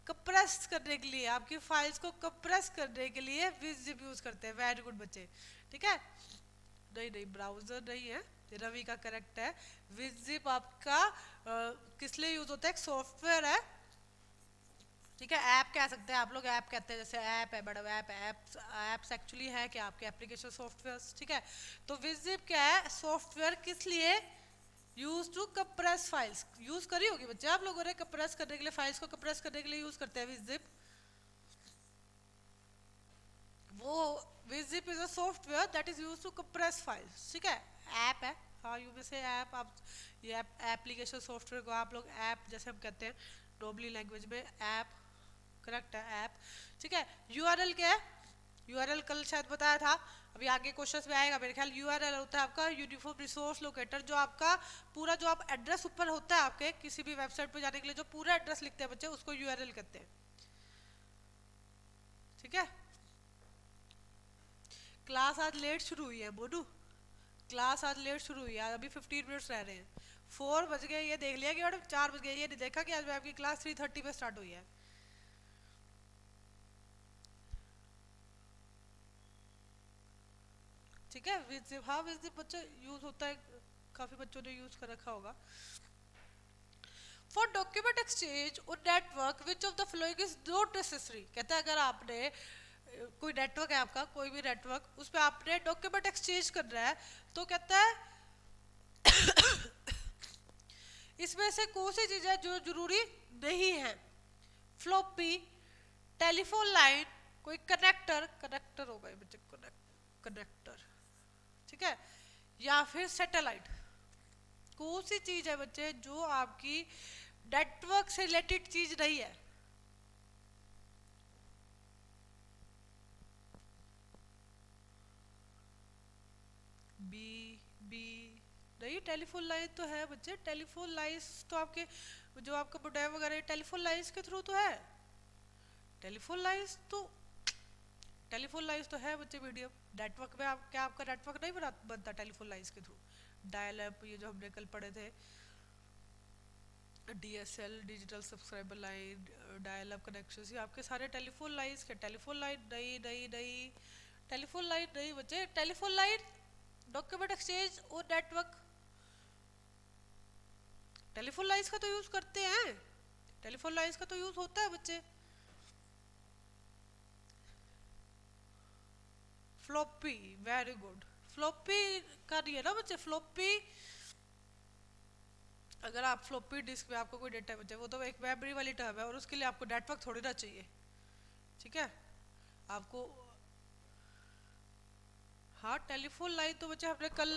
Speaker 1: कंप्रेस करने के लिए, आपकी फाइल्स को कंप्रेस करने के लिए विजिप यूज करते हैं। वेरी गुड बच्चे। ठीक है, नहीं नहीं ब्राउजर नहीं है, रवि का करेक्ट है। विजिप आपका किस लिए यूज होता है? एक सॉफ्टवेयर है। ठीक है, ऐप कह सकते हैं आप लोग, ऐप कहते हैं, जैसे ऐप है बड़ा ऐप, ऐप्स एक्चुअली है क्या आपके एप्लीकेशन सॉफ्टवेयर। ठीक है, तो विजिप क्या है? सॉफ्टवेयर किस लिए? Use to compress files. Use करी होगी बच्चे आप लोगों ने, कंप्रेस करने के लिए, फाइल्स को कंप्रेस करने के लिए यूज करते हैं विजिप। वो WinZip is a software that is use to compress files. ठीक है, ऐप है। हाँ यू में से ऐप, आप ये एप्लीकेशन सॉफ्टवेयर को आप लोग ऐप जैसे हम कहते हैं नॉर्मली लैंग्वेज में, ऐप। करेक्ट है ऐप। ठीक है, यूआरएल क्या है? यूआरएल कल शायद बताया था, अभी आगे क्वेश्चंस में आएगा मेरे ख्याल। यूआरएल होता है आपका यूनिफॉर्म रिसोर्स लोकेटर, जो आपका पूरा जो आप एड्रेस ऊपर होता है आपके किसी भी वेबसाइट पर जाने के लिए जो पूरा एड्रेस लिखते हैं बच्चे, उसको यूआरएल कहते हैं। ठीक है, क्लास आज लेट शुरू हुई है मोनू, क्लास आज लेट शुरू हुई है, अभी 15 मिनट्स रह रहे हैं। 4 बज गए ये देख लिया कि मैडम 4 बज गए, ये नहीं देखा कि आज मैम की क्लास 3:30 पे स्टार्ट हुई है। ठीक है, विजिब, हाँ विजिब बच्चे यूज होता है, काफी बच्चों ने यूज कर रखा होगा। फॉर डॉक्यूमेंट एक्सचेंज और network which of the following is not necessary, कहता है अगर आपने कोई नेटवर्क है आपका, कोई भी नेटवर्क, उस पर आपने डॉक्यूमेंट एक्सचेंज करना है, तो कहता है इसमें से कौन सी चीजें जो जरूरी नहीं है। फ्लॉपी, टेलीफोन लाइन, कोई कनेक्टर, कनेक्टर होगा ये बच्चे, कनेक्टर, ठीक है, या फिर सैटेलाइट। कौन सी चीज है बच्चे जो आपकी नेटवर्क से रिलेटेड चीज नहीं है। बी, बी नहीं, टेलीफोन लाइन तो है बच्चे, टेलीफोन लाइंस तो आपके जो आपका मोडेम वगैरह टेलीफोन लाइंस के थ्रू तो है, टेलीफोन लाइंस तो, टेलीफोन लाइंस तो है बच्चे मीडियम। नेटवर्क में आप क्या आपका नेटवर्क नहीं बनता टेलीफोन लाइंस के थ्रू। डायल ऐप, ये जो हमने कल पढ़े थे, DSL digital subscriber line, dial up connection, ये आपके सारे टेलीफोन लाइंस के। टेलीफोन लाइन नहीं नहीं नहीं, टेलीफोन लाइन नहीं बच्चे, टेलीफोन लाइन डॉक्यूमेंट एक्सचेंज और नेटवर्क, टेलीफोन लाइंस का तो यूज करते हैं, टेलीफोन लाइंस का तो यूज होता है बच्चे। फ्लॉपी, वेरी गुड, फ्लॉपी का नहीं है ना बच्चे, फ्लॉपी अगर आप फ्लॉपी डिस्क में आपको कोई डेटा बचे, वो तो एक मेमोरी वाली टर्म है, और उसके लिए आपको नेटवर्क थोड़ी ना चाहिए। ठीक है, आपको, हाँ टेलीफोन लाइन तो बच्चे हमने कल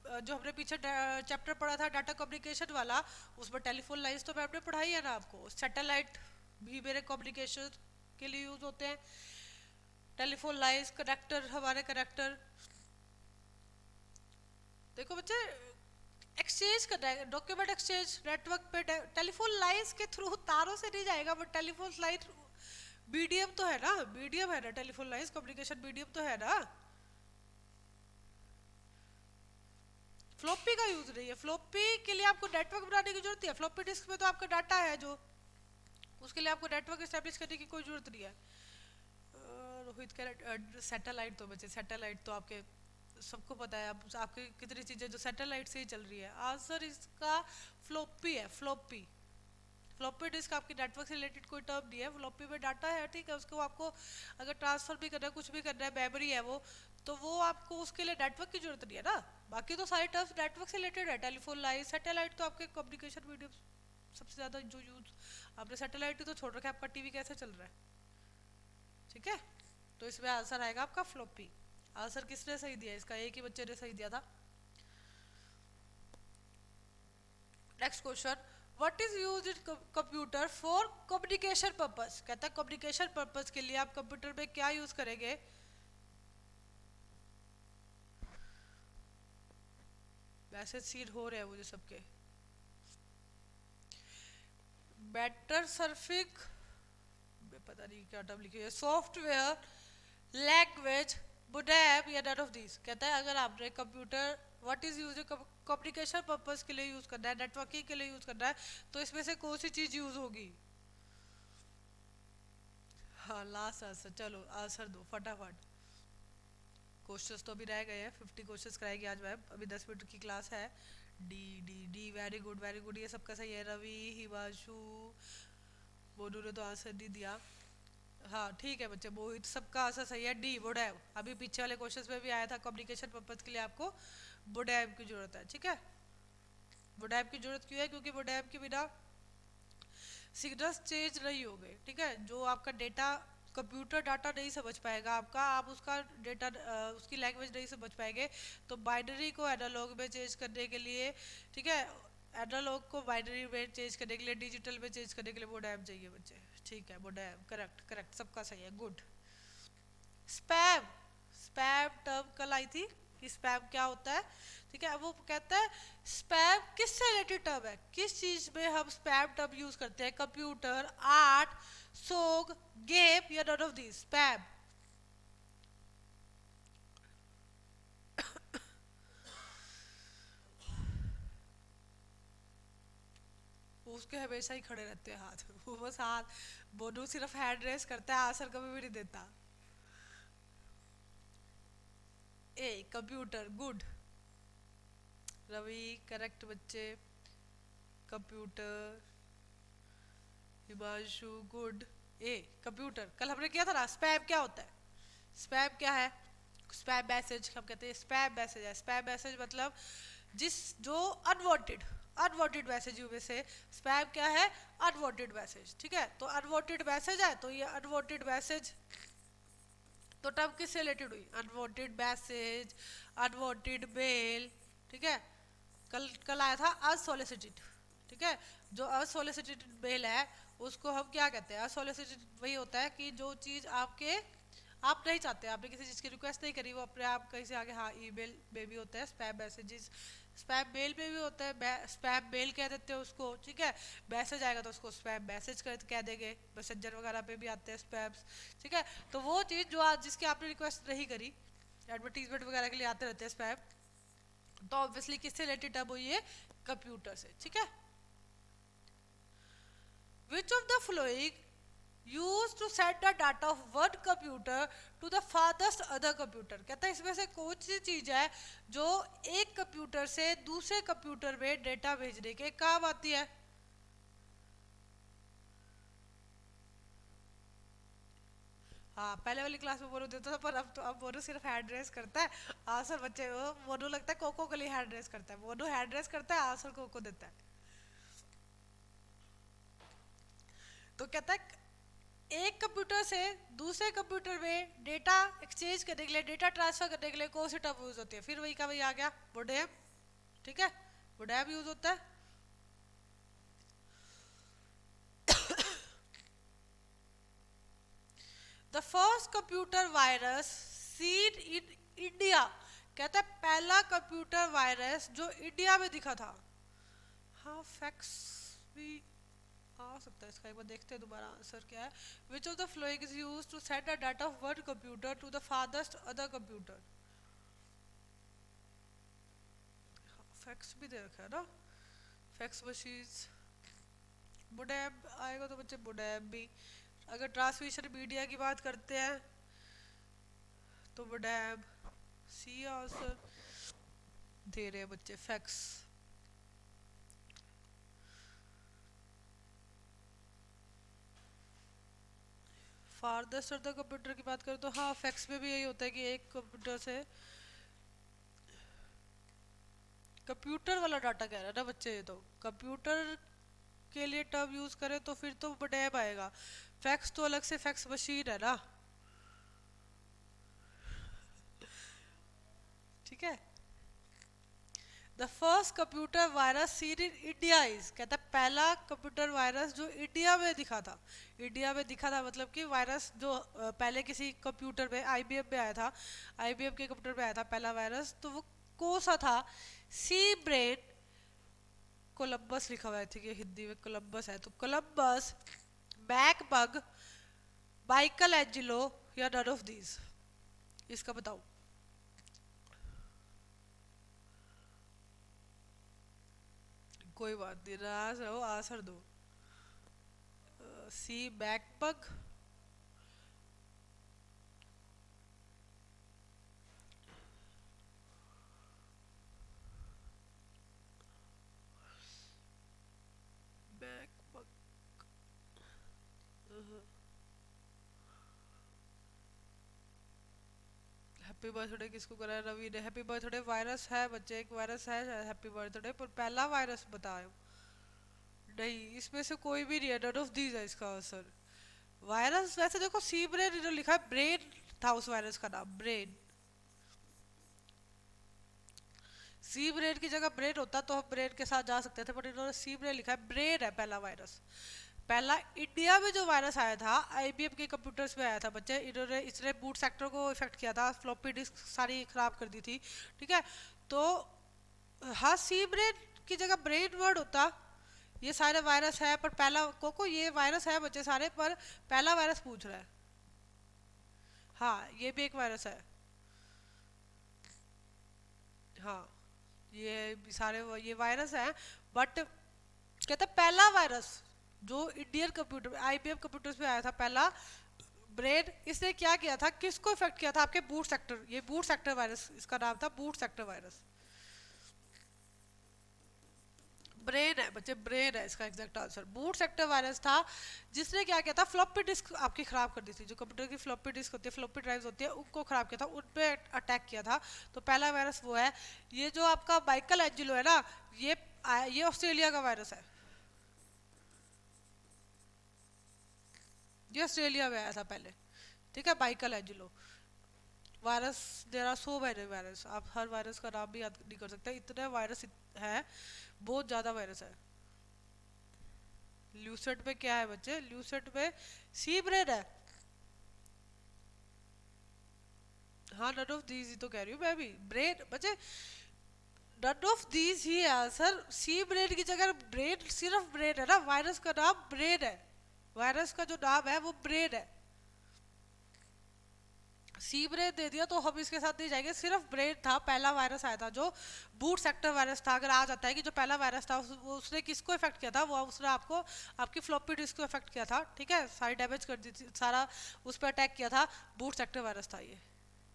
Speaker 1: जो हमने पीछे चैप्टर पढ़ा था डाटा कम्युनिकेशन वाला, उसमें टेलीफोन लाइंस तो मैंने पढ़ाई है ना आपको। सैटेलाइट भी मेरे कम्युनिकेशन के लिए यूज होते हैं, टेलीफोन लाइंस, कनेक्टर, हमारे कनेक्टर। देखो बच्चे, एक्सचेंज करना है, डॉक्यूमेंट एक्सचेंज नेटवर्क पे टेलीफोन लाइंस के थ्रू, तारों से नहीं जाएगा, बट टेलीफोन लाइन मीडियम तो है ना, मीडियम है ना, टेलीफोन लाइंस कम्युनिकेशन मीडियम तो है ना। फ्लॉपी का यूज नहीं है, फ्लॉपी के लिए आपको नेटवर्क बनाने की जरूरत है। फ्लॉपी डिस्क में तो आपका डाटा है जो, उसके लिए आपको नेटवर्क एस्टेब्लिश करने की कोई जरूरत नहीं है। रोहित कह सैटेलाइट तो बचे, सैटेलाइट तो आपके सबको पता है, अब आपकी कितनी चीजें जो सैटेलाइट से ही चल रही है। आंसर इसका फ्लॉपी है, फ्लॉपी। फ्लॉपी डिस्क आपकी नेटवर्क से रिलेटेड कोई टर्म नहीं है, फ्लॉपी में डाटा है, ठीक है, उसको आपको अगर ट्रांसफर भी करना है, कुछ भी करना है, मेमोरी है वो, तो वो आपको उसके लिए नेटवर्क की जरूरत नहीं है ना। बाकी तो सारे टर्म्स नेटवर्क से रिलेटेड है, टेलीफोन लाइन, सैटेलाइट तो आपके कम्युनिकेशन मीडियम सबसे ज़्यादा जो यूज, आपने सैटेलाइट तो छोड़ रखा है, आपका टीवी कैसे चल रहा है। ठीक है, तो इसमें आंसर आएगा आपका फ्लॉपी। आंसर किसने सही दिया इसका, एक ही बच्चे ने सही दिया था। Next question, what is use in computer for communication purpose, कहता है कम्युनिकेशन पर्पस के लिए आप कंप्यूटर में क्या यूज करेंगे। मैसेज सीड हो रहे हैं मुझे सबके। बेटर सर्फिंग, पता नहीं क्या टर्म लिखी है, सॉफ्टवेयर, लैंग्वेज, मोडेम, या नन ऑफ दीज। कहता है अगर आपने computer what is use communication purpose के लिए यूज करना है, नेटवर्किंग के लिए यूज करना है, तो इसमें से कौन सी चीज यूज होगी। हाँ लास्ट आंसर, चलो आंसर दो फटाफट। क्वेश्चंस तो अभी रह गए हैं, 50 क्वेश्चंस कराएगी आज मैम, अभी 10 मिनट की क्लास है। D D D, very good very good, ये सबका सही है। रवि, हिमांशु, बोनू ने तो आंसर नहीं दिया। हाँ ठीक है बच्चे, मोहित, सबका आंसर सही है, डी वोडैब। अभी पीछे वाले क्वेश्चंस में भी आया था, कम्युनिकेशन पर्पस के लिए आपको वोडैब की जरूरत है। ठीक है, वोडैब की जरूरत क्यों है, क्योंकि वोडैब के बिना सिग्नल्स चेंज नहीं होंगे। ठीक है, जो आपका डेटा कंप्यूटर डाटा नहीं समझ पाएगा आपका, आप उसका डेटा उसकी लैंग्वेज नहीं समझ पाएंगे, तो बाइनरी को एनालॉग में चेंज करने के लिए, ठीक है, एनालॉग को बाइनरी में चेंज करने के लिए, डिजिटल में चेंज करने के लिए वोडैब चाहिए बच्चे। ठीक है, वोडैब, करेक्ट करेक्ट, सबका सही है, गुड। स्पैम, स्पैम टर्म कल आई थी कि स्पैम क्या होता है, ठीक है। वो कहता है स्पैम किससे रिलेटेड टर्म है, किस चीज में हम स्पैम टर्म यूज करते हैं, कंप्यूटर, आर्ट, सोग, गेम या नन ऑफ दिस स्पैम। उसके हमेशा ही खड़े रहते हैं हाथ, वो बस हाथ, बोनू सिर्फ हैंड रेस करता है, आंसर कभी भी नहीं देता। A computer, good, Ravi correct बच्चे, computer, Himanshu good. A computer, कल हमने किया था ना स्पैम क्या होता है, स्पैम क्या है, स्पैम मैसेज हम कहते हैं, स्पैम मैसेज है, स्पैम मैसेज मतलब जिस जो अनवांटेड, अनवांटेड मैसेज में से स्पैम क्या है, अनवांटेड मैसेज, ठीक है। तो अनवांटेड मैसेज है, तो ये अनवांटेड मैसेज, तो टर्म किससे रिलेटेड हुई, अनवांटेड मैसेज, अनवांटेड मेल, ठीक है। कल कल आया था अनसोलिसिटेड, ठीक है। जो अनसोलिसिटेड मेल है उसको हम क्या कहते हैं, अनसोलिसिटेड वही होता है कि जो चीज़ आपके, आप नहीं चाहते, आपने किसी चीज़ की रिक्वेस्ट नहीं करी, वो अपने आप कहीं से आगे, हाँ ईमेल में भी होता है स्पैम मैसेजेस, स्पैम मेल में भी होता है, स्पैम मेल कह देते हैं उसको, ठीक है। मैसेज आएगा तो उसको स्पैम मैसेज कह देंगे, मैसेंजर वगैरह पे भी आते हैं स्पैम्स, ठीक है। तो वो चीज़ जो आज जिसकी आपने रिक्वेस्ट नहीं करी, एडवर्टीजमेंट वगैरह के लिए आते रहते हैं स्पैम, तो ऑब्वियसली किससे रिलेटेड है, वो ये कंप्यूटर से, ठीक है। Which of the following used to send the data of one computer to the farthest other computer, कहता है इसमें से कौन सी चीज है जो एक कंप्यूटर से दूसरे कंप्यूटर में डेटा भेजने के काम आती है। हाँ पहले वाली क्लास में मोनू देता था, पर अब तो अब मोनू सिर्फ हैंड रेस करता है, आंसर बच्चे वो मोनू लगता है कोको के लिए हैंड रेस करता है, मोनू हैंड रेस करता है आंसर कोको देता है। तो कहता है एक कंप्यूटर से दूसरे कंप्यूटर में डेटा एक्सचेंज करने के लिए, डेटा ट्रांसफर करने के लिए कौन सी टर्म यूज होती है, फिर वही का वही आ गया मोडेम, ठीक है, मोडेम यूज होता है। The first computer virus seen in India, कहता है पहला कंप्यूटर वायरस जो इंडिया में दिखा था। हाँ फैक्ट्स भी आ सकता है इसका, एक बार देखते हैं दोबारा आंसर क्या है। Which of the following is use to send the data of one computer to the फादर्स्ट अदर कंप्यूटर, फैक्स भी दे रखा है ना, फैक्स मशीन्स, मोडेम आएगा तो बच्चे मोडेम भी। अगर ट्रांसमिशन मीडिया की बात करते हैं तो मोडेम, सी आंसर दे रहे हैं बच्चे फैक्स। फारदेस्ट अदर कंप्यूटर की बात करें तो हाँ फैक्स में भी यही होता है कि एक कंप्यूटर से, कंप्यूटर वाला डाटा कह रहा है ना बच्चे, ये तो कंप्यूटर के लिए टर्म यूज करें तो फिर तो मोडेम आएगा, फैक्स तो अलग से फैक्स मशीन है ना, ठीक है। The first computer virus seen in India is, कहता है पहला कंप्यूटर वायरस जो इंडिया में दिखा था, इंडिया में दिखा था मतलब कि वायरस जो पहले किसी कंप्यूटर में आईबीएम में आया था, आईबीएम के कंप्यूटर में आया था पहला वायरस, तो वो कौन सा था, सी ब्रेन, कोलंबस लिखा हुआ है, ठीक है हिंदी में कोलंबस है, तो Columbus, Mac bug, Michelangelo या नन ऑफ दीज, इसका बताओ। कोई बात नहीं, नाराज रहो आंसर दो। सी बैकपग, बैकपग, हैप्पी बर्थडे किसको करा है रवि ने, हैप्पी बर्थडे वायरस है बच्चे, एक वायरस है हैप्पी बर्थडे, पर पहला वायरस बताओ। नहीं इसमें से कोई भी नहीं है, नन ऑफ दीज है इसका आंसर। वायरस वैसे देखो सी ब्रेन जो लिखा है, ब्रेन था उस वायरस का नाम, ब्रेन, सी ब्रेन की जगह ब्रेन होता तो हम ब्रेन के साथ जा सकते थे, बट इन्होंने सी ब्रेन लिखा है, ब्रेन है पहला वायरस, पहला इंडिया में जो वायरस आया था आईबीएम के कंप्यूटर्स में आया था बच्चे, इन्होंने इसने बूट सेक्टर को इफेक्ट किया था, फ्लॉपी डिस्क सारी खराब कर दी थी। ठीक है, तो हाँ सी ब्रेन की जगह ब्रेन वर्ड होता। ये सारे वायरस है पर पहला कोको ये वायरस है बच्चे सारे, पर पहला वायरस पूछ रहा है। हाँ ये भी एक वायरस है। हाँ ये भी सारे ये वायरस है, बट कहता है पहला वायरस जो इंडियन कंप्यूटर आईबीएम कंप्यूटर्स में आया था पहला ब्रेन, इसने क्या किया था, किसको इफेक्ट किया था, आपके बूट सेक्टर, ये बूट सेक्टर वायरस इसका नाम था, बूट सेक्टर वायरस। ब्रेन है बच्चे, ब्रेन है इसका exact answer, boot sector virus था जिसने क्या किया था, फ्लॉपी डिस्क आपकी खराब कर दी थी, जो कंप्यूटर की फ्लॉपी डिस्क होती है, फ्लॉपी ड्राइव्स होती है, उनको खराब किया था, उन पे अटैक किया था। तो पहला वायरस वो है। ये जो आपका माइकल एंजेलो है ना, ये ऑस्ट्रेलिया का वायरस है, ये ऑस्ट्रेलिया में आया था पहले। ठीक है, Michelangelo virus, there are so many virus, आप हर वायरस का नाम भी याद नहीं कर सकते, इतने वायरस है, बहुत ज़्यादा वायरस है। ल्यूसेट में क्या है बच्चे, ल्यूसेट में सी ब्रेन है। हाँ नन ऑफ दीज ही तो कह रही हूँ मैं भी, ब्रेन बच्चे नन ऑफ दीज ही है आंसर, सी ब्रेन की जगह ब्रेन, सिर्फ ब्रेन है ना, वायरस का नाम ब्रेन है, वायरस का जो नाम है वो ब्रेन है। सी ब्रेन दे दिया तो हम इसके साथ नहीं जाएंगे, सिर्फ ब्रेन था, पहला वायरस आया था जो बूट सेक्टर वायरस था। अगर आ जाता है कि जो पहला वायरस था उसने किसको इफेक्ट किया था, वो उसने आपको आपकी फ्लॉपी डिस्क को इफेक्ट किया था। ठीक है, सारी डैमेज कर दी थी, सारा उस पर अटैक किया था, बूट सेक्टर वायरस था ये,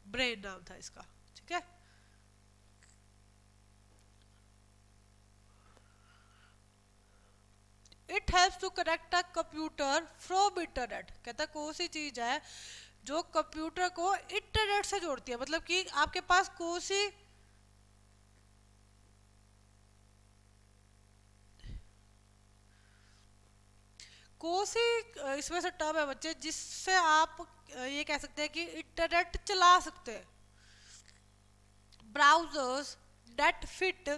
Speaker 1: ब्रेन नाम था इसका। ठीक है, it helps to connect a computer from internet. कहता है कौन सी चीज है जो कंप्यूटर को इंटरनेट से जोड़ती है, मतलब कि आपके पास कौन सी, कौन सी इसमें से टर्म है बच्चे जिससे आप ये कह सकते हैं कि इंटरनेट चला सकते हैं। Browsers, net fit,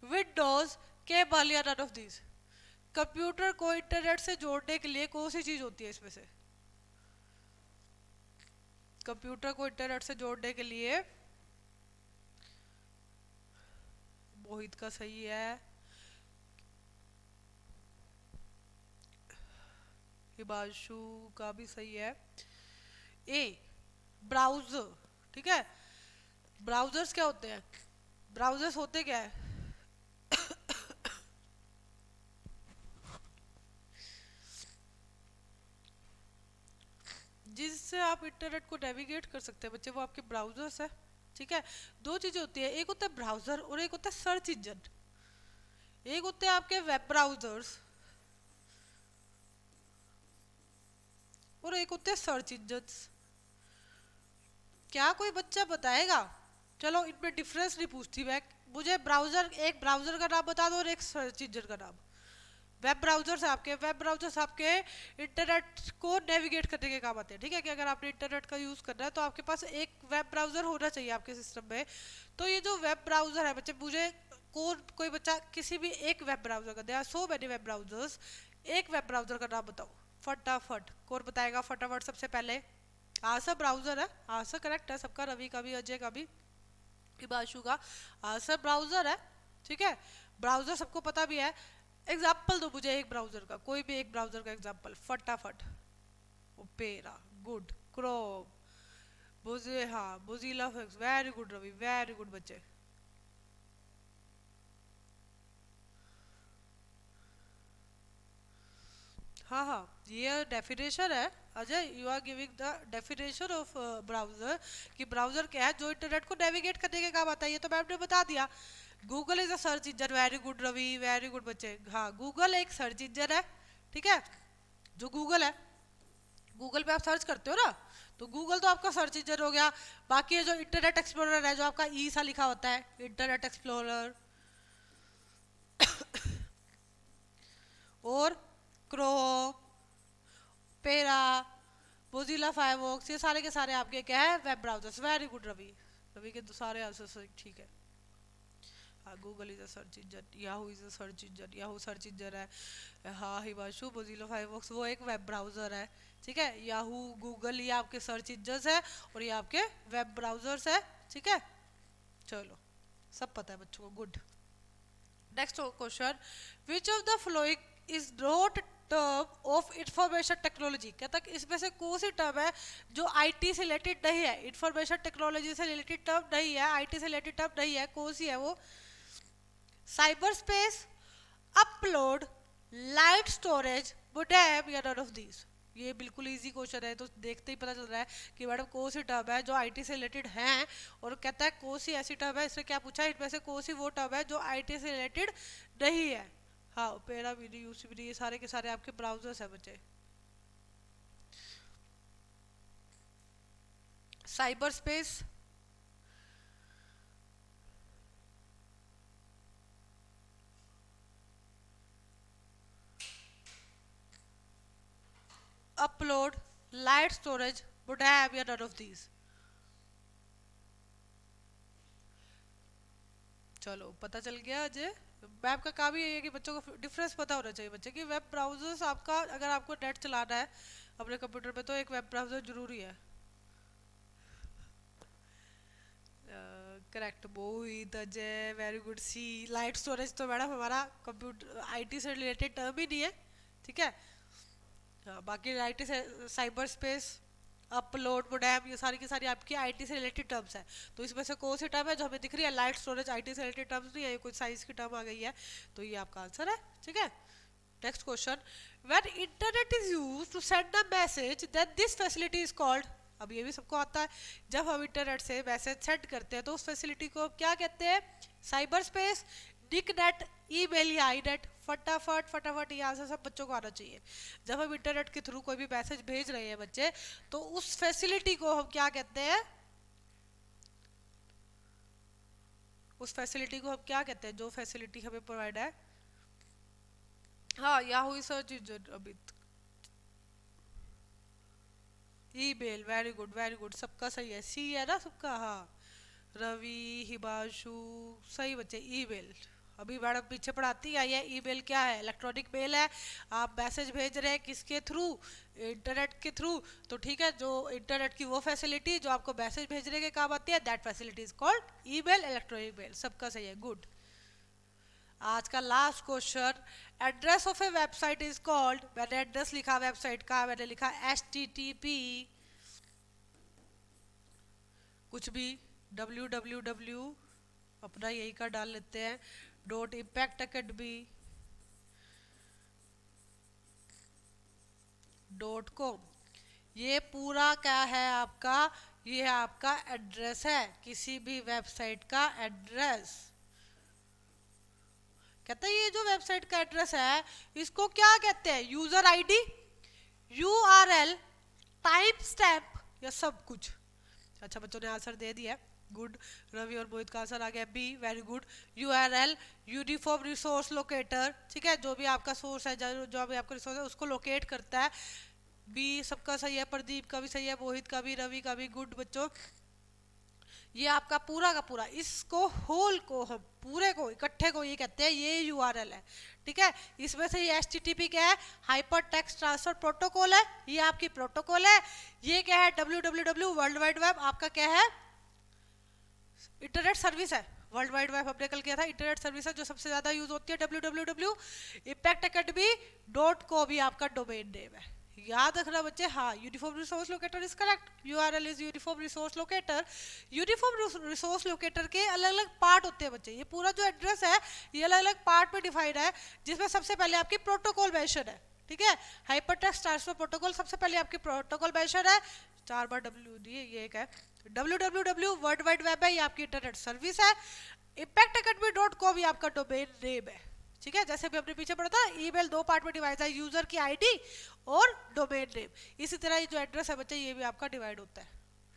Speaker 1: Windows, cable या नन ऑफ दीज। कंप्यूटर को इंटरनेट से जोड़ने के लिए कौन सी चीज होती है इसमें से, कंप्यूटर को इंटरनेट से जोड़ने के लिए, मोहित का सही है, हिमांशु का भी सही है, ए ब्राउजर। ठीक है, ब्राउजर्स क्या होते हैं, ब्राउजर्स होते क्या है, जिससे आप इंटरनेट को नेविगेट कर सकते हैं बच्चे, वो आपके ब्राउजर्स है। ठीक है, दो चीजें होती है, एक होता है ब्राउजर और एक होता है सर्च इंजन। एक होते हैं आपके वेब ब्राउजर्स और एक होते हैं सर्च इंजन। क्या कोई बच्चा बताएगा, चलो इनमें डिफरेंस नहीं पूछती मैं, मुझे ब्राउजर, एक ब्राउजर का नाम बता दो और एक सर्च इंजन का नाम। वेब ब्राउजर्स आपके, वेब ब्राउजर्स आपके इंटरनेट को नेविगेट करने के काम आते हैं। ठीक है, कि अगर आपने इंटरनेट का यूज़ करना है तो आपके पास एक वेब ब्राउजर होना चाहिए आपके सिस्टम में। तो ये जो वेब ब्राउजर है बच्चे, मुझे कोई बच्चा किसी भी एक वेब ब्राउजर का, they are so many web browsers, एक वेब ब्राउजर का नाम बताओ फटाफट, कौन बताएगा फटाफट सबसे पहले। आशा ब्राउजर है, आशा करेक्ट है सबका, रवि का भी, अजय का भी, हिमांशु का, आशा ब्राउजर है। ठीक है, ब्राउजर सबको पता भी है। एग्जाम्पल दो मुझे एक ब्राउजर का, कोई भी एक ब्राउजर का एग्जाम्पल फटाफट। ओपेरा, गुड, क्रोम, बुजे, हाँ बुजीला फिक्स, very good Ravi, very good बच्चे। हाँ हाँ, ये डेफिनेशन है Ajay, you are giving the definition of browser, कि ब्राउजर क्या है, जो इंटरनेट को नेविगेट करने के काम आता है, ये तो मैम ने बता दिया। Google is a search engine, very good Ravi, very good बच्चे। हाँ गूगल एक सर्च इंजन है। ठीक है, जो गूगल है, गूगल पे आप सर्च करते हो ना, तो गूगल तो आपका सर्च इंजन हो गया। बाकी ये जो इंटरनेट एक्सप्लोरर है, जो आपका ई सा लिखा होता है, इंटरनेट एक्सप्लोरर और क्रोम, पेरा, मोजिला फायरफॉक्स, ये सारे के सारे आपके क्या है, web browsers. Very good Ravi, Ravi के तो सारे आंसर ठीक है। हाँ Google is a search engine, Yahoo is a search engine, Yahoo search engine है। हाँ हिमांशु, मोजिला फायरफॉक्स वो एक वेब ब्राउज़र है, ठीक है। याहू गूगल ये आपके सर्च इंजन्स है और ये आपके वेब ब्राउज़र्स है, ठीक है। चलो सब पता है बच्चों को, good. Next question, which of the following is not term of information technology. कहता कि इसमें से कौन सी टर्म है जो आईटी से रिलेटेड नहीं है, इंफॉर्मेशन टेक्नोलॉजी से रिलेटेड टर्म नहीं है, आईटी से रिलेटेड टर्म नहीं है, कौन सी है वो? Cyber space, upload, light storage, modem या नन ऑफ दीज। ये बिल्कुल इजी क्वेश्चन है, तो देखते ही पता चल रहा है कि मैडम कौन सी टर्म है जो आईटी से रिलेटेड है, और कहता है कौन सी ऐसी टर्म है, इसने क्या पूछा है इनमें से कौन सी वो टर्म है जो आईटी से रिलेटेड नहीं है। हाँ ओपेरा वीडियो यूसी ये सारे के सारे आपके ब्राउजर्स है बच्चे। Cyber space, upload, light storage, modem या नन ऑफ दीज। चलो पता चल गया अजय। वेब का काम ही यही है कि बच्चों को डिफरेंस पता होना चाहिए बच्चे कि वेब ब्राउजर्स आपका, अगर आपको नेट चलाना है अपने कंप्यूटर पे तो एक वेब ब्राउजर जरूरी है। करेक्ट मोहित, अजय, वेरी गुड। सी लाइट स्टोरेज तो मैडम हमारा कंप्यूटर आईटी से रिलेटेड टर्म ही नहीं है, ठीक है। हाँ, बाकी आईटी से साइबर स्पेस, अपलोड, मोडेम ये सारी की सारी आपकी आईटी से रिलेटेड टर्म्स है। तो इसमें से कौन सी टर्म है जो हमें दिख रही है? लाइट स्टोरेज आईटी से रिलेटेड टर्म्स नहीं है, ये कोई साइंस की टर्म आ गई है, तो ये आपका आंसर है, ठीक है। Next question, when internet is used to send a message then this facility is called. अब ये भी सबको आता है, जब हम इंटरनेट से मैसेज सेंड करते हैं तो उस फैसिलिटी को क्या कहते हैं? साइबर स्पेस, निकनेट, ईमेल या आईनेट। फटाफट फटाफट ये आंसर सब बच्चों को आना चाहिए। जब हम इंटरनेट के थ्रू कोई भी मैसेज भेज रहे हैं बच्चे, तो उस फैसिलिटी को हम क्या कहते हैं? उस फैसिलिटी को हम क्या कहते हैं जो फैसिलिटी हमें प्रोवाइड है? हाँ याहू सर्च इंजन। अभी email, very good very good, सबका सही है, सी है ना सबका। हाँ रवि, हिमांशु, सही बच्चे, ईमेल। अभी मैडम पीछे पढ़ाती है, ये ईमेल क्या है? इलेक्ट्रॉनिक मेल है। आप मैसेज भेज रहे हैं किसके थ्रू? इंटरनेट के थ्रू। तो ठीक है, जो इंटरनेट की वो फैसिलिटी जो आपको मैसेज भेजने के काम आती है, that facility is called email, electronic mail. सबका सही है, गुड। आज का last question, address of a website is called. मैंने एड्रेस लिखा वेबसाइट का, मैंने लिखा HTTP कुछ भी, www अपना यही का डाल लेते हैं, .impactacademy.com। ये पूरा क्या है आपका? ये आपका एड्रेस है, किसी भी वेबसाइट का एड्रेस। कहते हैं ये जो वेबसाइट का एड्रेस है इसको क्या कहते हैं? User ID, URL, time stamp या सब कुछ। अच्छा बच्चों ने आंसर दे दिया, गुड। रवि और मोहित का आंसर आ गया B, very good. URL, uniform resource locator, ठीक है, जो भी आपका सोर्स है, जो भी आपका रिसोर्स है उसको लोकेट करता है। बी सबका सही है, प्रदीप का भी सही है, मोहित का भी, रवि का भी, गुड बच्चों। ये आपका पूरा का पूरा, इसको होल को हम पूरे को इकट्ठे को ये कहते हैं, ये URL है, ठीक है। इसमें से ये HTTP क्या है? हाइपर टेक्स्ट ट्रांसफर प्रोटोकॉल है, ये आपकी प्रोटोकॉल है। ये क्या है? www वर्ल्ड वाइड वेब आपका क्या है? इंटरनेट सर्विस है। वर्ल्ड वाइड वेब हमने कल किया था, इंटरनेट सर्विस है जो सबसे ज्यादा यूज होती है www। impactacademy.co भी आपका डोमेन नेम है, याद रखना बच्चे। हाँ uniform resource locator is correct, URL is uniform resource locator. Uniform resource locator के अलग अलग पार्ट होते हैं बच्चे। ये पूरा जो एड्रेस है ये अलग अलग पार्ट में डिफाइंड है, जिसमें सबसे पहले आपकी प्रोटोकॉल मेंशन है, ठीक है। हाइपरटेक्स्ट ट्रांसफर प्रोटोकॉल सबसे पहले आपकी प्रोटोकॉल मेंशन है, 4 बार W दिए, ये एक है। www वर्ल्ड वाइड वेब है, ये आपकी इंटरनेट सर्विस है। impactacademy.com ये आपका डोमेन नेम है, ठीक है। जैसे भी हमने पीछे पढ़ा था, ईमेल 2 पार्ट में डिवाइड है, यूजर की आईडी और डोमेन नेम। इसी तरह ये जो एड्रेस है बच्चे ये भी आपका डिवाइड होता है,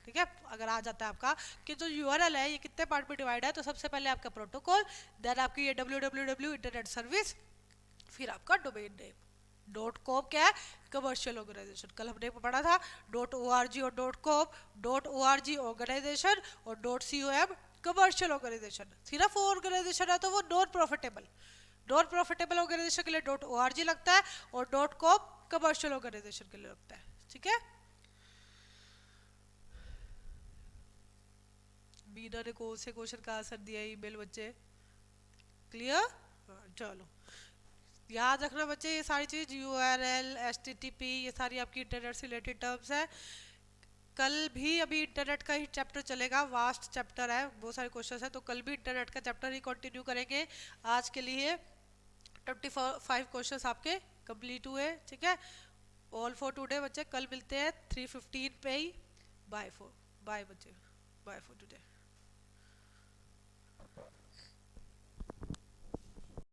Speaker 1: ठीक है। अगर आ जाता है आपका कि जो URL है ये कितने पार्ट में डिवाइड है, तो सबसे पहले आपका प्रोटोकॉल, देन आपकी ये www इंटरनेट सर्विस, फिर आपका डोमेन नेम। .com क्या है? Commercial organization. कल हमने पढ़ा था .org और .com, .org ऑर्गेनाइजेशन और .com कमर्शियल ऑर्गेनाइजेशन, सिर्फ ऑर्गेनाइजेशन है तो वो नॉन प्रॉफिटेबल ऑर्गेनाइजेशन के लिए .org लगता है और .com कमर्शियल ऑर्गेनाइजेशन के लिए लगता है। ठीक है, बीना ने कौन से क्वेश्चन का आंसर दिया ईमेल बच्चे, क्लियर? चलो याद रखना बच्चे, ये सारी चीज URL HTTP ये सारी आपकी इंटरनेट से रिलेटेड टर्म्स है। कल भी अभी इंटरनेट का ही चैप्टर चलेगा, वास्ट चैप्टर है, बहुत सारे क्वेश्चन है, तो कल भी इंटरनेट का चैप्टर ही कंटिन्यू करेंगे। आज के लिए 25 क्वेश्चन आपके कंप्लीट हुए। ठीक है, ऑल फॉर टुडे बच्चे, कल मिलते हैं 3:15 पे ही। बाय बच्चे, बाय फॉर टुडे।